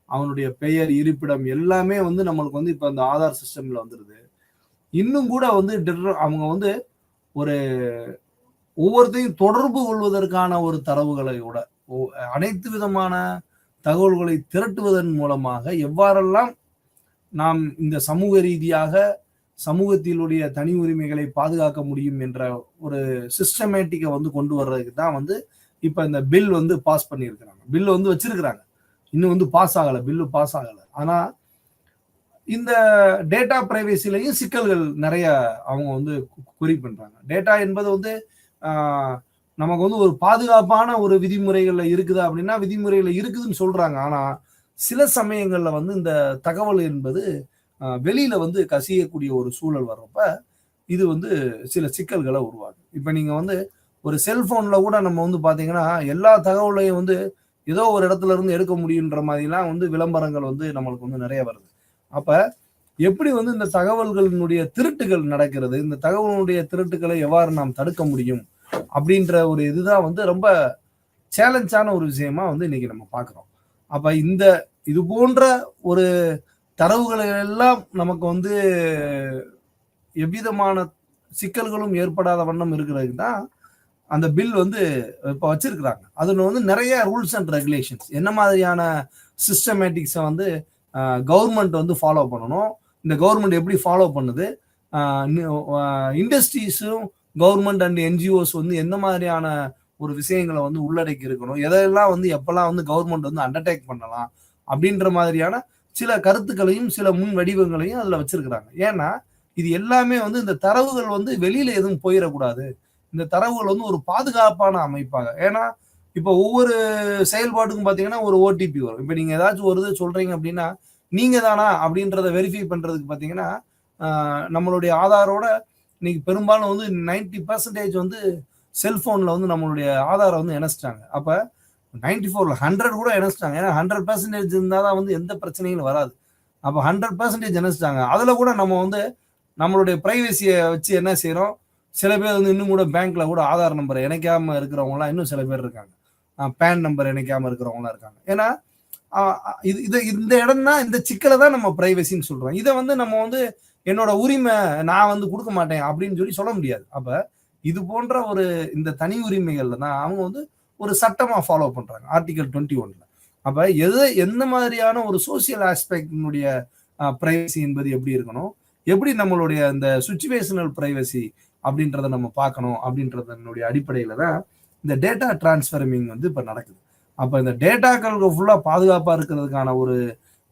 அவனுடைய பெயர், இருப்பிடம் எல்லாமே வந்து நம்மளுக்கு வந்து இப்ப அந்த ஆதார் சிஸ்டம்ல வந்துருது. இன்னும் கூட வந்து அவங்க வந்து ஒரு ஒவ்வொருத்தையும் தொடர்பு கொள்வதற்கான ஒரு தரவுகளை கூட அனைத்து விதமான தகவல்களை திரட்டுவதன் மூலமாக எவ்வாறெல்லாம் நாம் இந்த சமூக ரீதியாக சமூகத்தினுடைய தனி உரிமைகளை பாதுகாக்க முடியும் என்ற ஒரு சிஸ்டமேட்டிக்கை வந்து கொண்டு வர்றதுக்கு தான் வந்து இப்ப இந்த பில் வந்து பாஸ் பண்ணியிருக்கிறாங்க. பில் வந்து வச்சிருக்கிறாங்க, இன்னும் வந்து பாஸ் ஆகலை, பில்லு பாஸ் ஆகலை. ஆனா இந்த டேட்டா பிரைவேசிலையும் சிக்கல்கள் நிறைய அவங்க வந்து குறி பண்றாங்க. டேட்டா என்பது வந்து நமக்கு வந்து ஒரு பாதுகாப்பான ஒரு விதிமுறைகள்ல இருக்குதா அப்படின்னா விதிமுறைகள்ல இருக்குதுன்னு சொல்றாங்க. ஆனா சில சமயங்கள்ல வந்து இந்த தகவல் என்பது வெளியில வந்து கசியக்கூடிய ஒரு சூழல் வர்றப்ப இது வந்து சில சிக்கல்களை உருவாகும். இப்ப நீங்க வந்து ஒரு செல்போன்ல கூட நம்ம வந்து பாத்தீங்கன்னா எல்லா தகவலையும் வந்து ஏதோ ஒரு இடத்துல இருந்து எடுக்க முடியுன்ற மாதிரிலாம் வந்து விளம்பரங்கள் வந்து நம்மளுக்கு வந்து நிறைய வருது. அப்ப எப்படி வந்து இந்த தகவல்களினுடைய திருட்டுகள் நடக்கிறது, இந்த தகவலுடைய திருட்டுகளை எவ்வாறு நாம் தடுக்க முடியும் அப்படின்ற ஒரு இதுதான் வந்து ரொம்ப சேலஞ்சான ஒரு விஷயமா வந்து இன்னைக்கு நம்ம பார்க்கிறோம். அப்ப இந்த இது போன்ற ஒரு தரவுகளை எல்லாம் நமக்கு வந்து எவ்விதமான சிக்கல்களும் ஏற்படாத வண்ணம் இருக்கிறதுக்கு தான் அந்த பில் வந்து இப்போ வச்சிருக்கிறாங்க. அதுல வந்து நிறைய ரூல்ஸ் அண்ட் ரெகுலேஷன்ஸ், என்ன மாதிரியான சிஸ்டமேட்டிக்ஸை வந்து கவர்மெண்ட் வந்து ஃபாலோ பண்ணணும், இந்த கவர்மெண்ட் எப்படி ஃபாலோ பண்ணுது, இண்டஸ்ட்ரீஸும் கவர்மெண்ட் அண்ட் என்ஜிஓஸ் வந்து எந்த மாதிரியான ஒரு விஷயங்களை வந்து உள்ளடக்கி இருக்கணும், எதெல்லாம் வந்து எப்பெல்லாம் வந்து கவர்மெண்ட் வந்து அண்டர்டேக் பண்ணலாம் அப்படின்ற மாதிரியான சில கருத்துக்களையும் சில முன் வடிவங்களையும் அதுல வச்சிருக்கிறாங்க. ஏன்னா இது எல்லாமே வந்து இந்த தரவுகள் வந்து வெளியில எதுவும் போயிடக்கூடாது, இந்த தரவுகள் வந்து ஒரு பாதுகாப்பான அமைப்பாக. ஏன்னா இப்போ ஒவ்வொரு செயல்பாட்டுக்கும் பாத்தீங்கன்னா ஒரு ஓடிபி வரும். இப்ப நீங்க ஏதாச்சும் ஒரு இது சொல்றீங்க அப்படின்னா நீங்க தானா அப்படின்றத வெரிஃபை பண்றதுக்கு பாத்தீங்கன்னா நம்மளுடைய ஆதாரோட இன்னைக்கு பெரும்பாலும் வந்து 90% வந்து செல்போன்ல வந்து நம்மளுடைய ஆதாரம் வந்து இணைச்சிட்டாங்க. அப்ப 94ல 100 கூட இணைச்சிட்டாங்க. ஏன்னா 100% இருந்தாதான் வந்து எந்த பிரச்சனையும் வராது. அப்ப 100% இணைச்சிட்டாங்க. அதுல கூட நம்ம வந்து நம்மளுடைய பிரைவசியை வச்சு என்ன செய்யறோம், சில பேர் வந்து இன்னும் கூட பேங்க்ல கூட ஆதார் நம்பர் இணைக்காம இருக்கிறவங்க எல்லாம் இன்னும் சில பேர் இருக்காங்க, பேன் நம்பர் இணைக்காம இருக்கிறவங்க எல்லாம் இருக்காங்க. ஏன்னா இது இந்த இடம் தான், இந்த சிக்கலை தான் நம்ம பிரைவசின்னு சொல்றோம். இதை வந்து நம்ம வந்து என்னோட உரிமை நான் வந்து கொடுக்க மாட்டேன் அப்படின்னு சொல்லி சொல்ல முடியாது. அப்ப இது போன்ற ஒரு இந்த தனி உரிமைகள்ல தான் அவங்க வந்து ஒரு சட்டமா ஃபாலோ பண்றாங்க, ஆர்டிகல் 21ல. அப்ப எந்த மாதிரியான ஒரு சோசியல் ஆஸ்பெக்டினுடைய பிரைவசி என்பது எப்படி இருக்கணும், எப்படி நம்மளுடைய இந்த சுச்சுவேஷனல் பிரைவசி அப்படின்றத நம்ம பார்க்கணும் அப்படின்றதனுடைய அடிப்படையில தான் இந்த டேட்டா டிரான்ஸ்ஃபர்மிங் வந்து இப்ப நடக்குது. அப்ப இந்த டேட்டாக்களுக்கு ஃபுல்லா பாதுகாப்பா இருக்கிறதுக்கான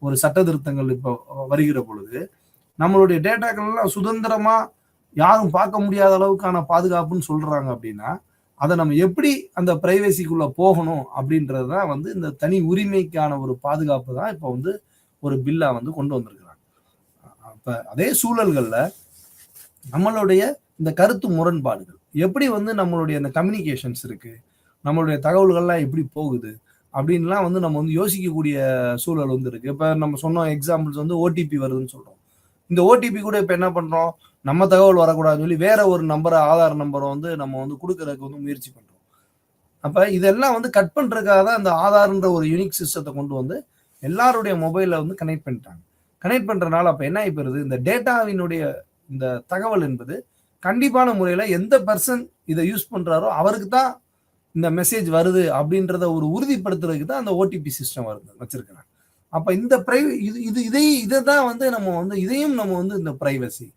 ஒரு சட்ட திருத்தங்கள் இப்போ வருகிற பொழுது நம்மளுடைய டேட்டாக்கள் எல்லாம் சுதந்திரமா யாரும் பார்க்க முடியாத அளவுக்கான பாதுகாப்புன்னு சொல்றாங்க அப்படின்னா அதை நம்ம எப்படி அந்த பிரைவசிக்குள்ள போகணும் அப்படின்றது தான் வந்து இந்த தனி உரிமைக்கான ஒரு பாதுகாப்பு தான் இப்போ வந்து ஒரு பில்லா வந்து கொண்டு வந்திருக்கிறாங்க. அப்ப அதே சூழல்கள்ல நம்மளுடைய இந்த கருத்து முரண்பாடுகள் எப்படி வந்து நம்மளுடைய இந்த கம்யூனிகேஷன்ஸ் இருக்கு, நம்மளுடைய தகவல்கள்லாம் எப்படி போகுது அப்படின்லாம் வந்து நம்ம வந்து யோசிக்கக்கூடிய சூழல் வந்து இருக்கு. இப்ப நம்ம சொன்னோம் எக்ஸாம்பிள்ஸ் வந்து ஓடிபி வருதுன்னு சொல்றோம். இந்த ஓடிபி கூட இப்ப என்ன பண்றோம், நம்ம தகவல் வரக்கூடாதுன்னு சொல்லி வேற ஒரு நம்பரை, ஆதார் நம்பரை வந்து நம்ம வந்து கொடுக்கறதுக்கு வந்து முயற்சி பண்றோம். அப்ப இதெல்லாம் வந்து கட் பண்றதுக்காக தான் இந்த ஆதார்ன்ற ஒரு யூனிக் சிஸ்டத்தை கொண்டு வந்து எல்லாருடைய மொபைல்ல வந்து கனெக்ட் பண்ணிட்டாங்க. கனெக்ட் பண்றதுனால அப்ப என்ன ஆயிப்போகுது, இந்த டேட்டாவினுடைய இந்த தகவல் என்பது கண்டிப்பான முறையில எந்த பர்சன் இதை யூஸ் பண்றாரோ அவருக்கு தான் இந்த மெசேஜ் வருது அப்படின்றத ஒரு உறுதிப்படுத்துறதுக்கு தான் அந்த ஓடிபி சிஸ்டம் வருது வச்சிருக்கிறாங்க. அப்ப இந்த இதை தான் வந்து நம்ம வந்து இதையும் நம்ம வந்து இந்த பிரைவசி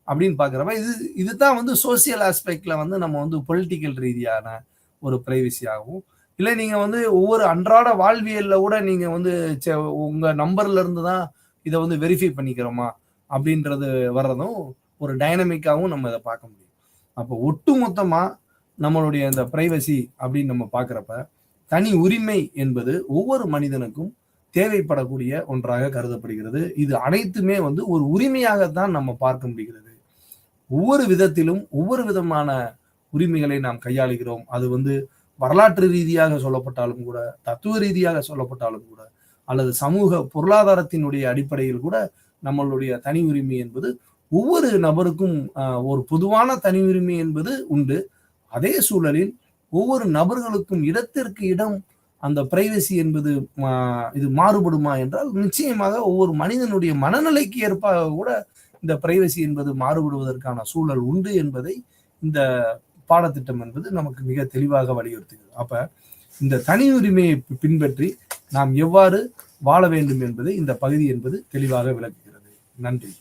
அப்படின்னு பாக்குறப்ப இதுதான் வந்து சோசியல் ஆஸ்பெக்ட்ல வந்து நம்ம வந்து பொலிட்டிக்கல் ரீதியான ஒரு பிரைவசி ஆகும். இல்லை நீங்க வந்து ஒவ்வொரு அன்றாட வாழ்வியல்ல கூட நீங்க வந்து உங்க நம்பர்ல இருந்து தான் இதை வந்து வெரிஃபை பண்ணிக்கிறோமா அப்படின்றது வர்றதும் ஒரு டைனமிக்காவும் நம்ம இதை பார்க்க முடியும். அப்போ ஒட்டு மொத்தமா நம்மளுடைய இந்த பிரைவசி அப்படின்னு நம்ம பார்க்குறப்ப தனி உரிமை என்பது ஒவ்வொரு மனிதனுக்கும் தேவைப்படக்கூடிய ஒன்றாக கருதப்படுகிறது. இது அனைத்துமே வந்து ஒரு உரிமையாகத்தான் நம்ம பார்க்க முடிகிறது. ஒவ்வொரு விதத்திலும் ஒவ்வொரு விதமான உரிமைகளை நாம் கையாளுகிறோம். அது வந்து வரலாற்று ரீதியாக சொல்லப்பட்டாலும் கூட, தத்துவ ரீதியாக சொல்லப்பட்டாலும் கூட, அல்லது சமூக பொருளாதாரத்தினுடைய அடிப்படையில் கூட நம்மளுடைய தனி உரிமை என்பது ஒவ்வொரு நபருக்கும் ஒரு பொதுவான தனி உரிமை என்பது உண்டு. அதே சூழலில் ஒவ்வொரு நபர்களுக்கும் இடத்திற்கு இடம் அந்த பிரைவசி என்பது இது மாறுபடுமா என்றால் நிச்சயமாக ஒவ்வொரு மனிதனுடைய மனநிலைக்கு ஏற்ப கூட இந்த பிரைவசி என்பது மாறுபடுவதற்கான சூழல் உண்டு என்பதை இந்த பாடத்திட்டம் என்பது நமக்கு மிக தெளிவாக வலியுறுத்துகிறது. அப்ப இந்த தனி உரிமையை பின்பற்றி நாம் எவ்வாறு வாழ வேண்டும் என்பதை இந்த பகுதி என்பது தெளிவாக விளக்குகிறது. நன்றி.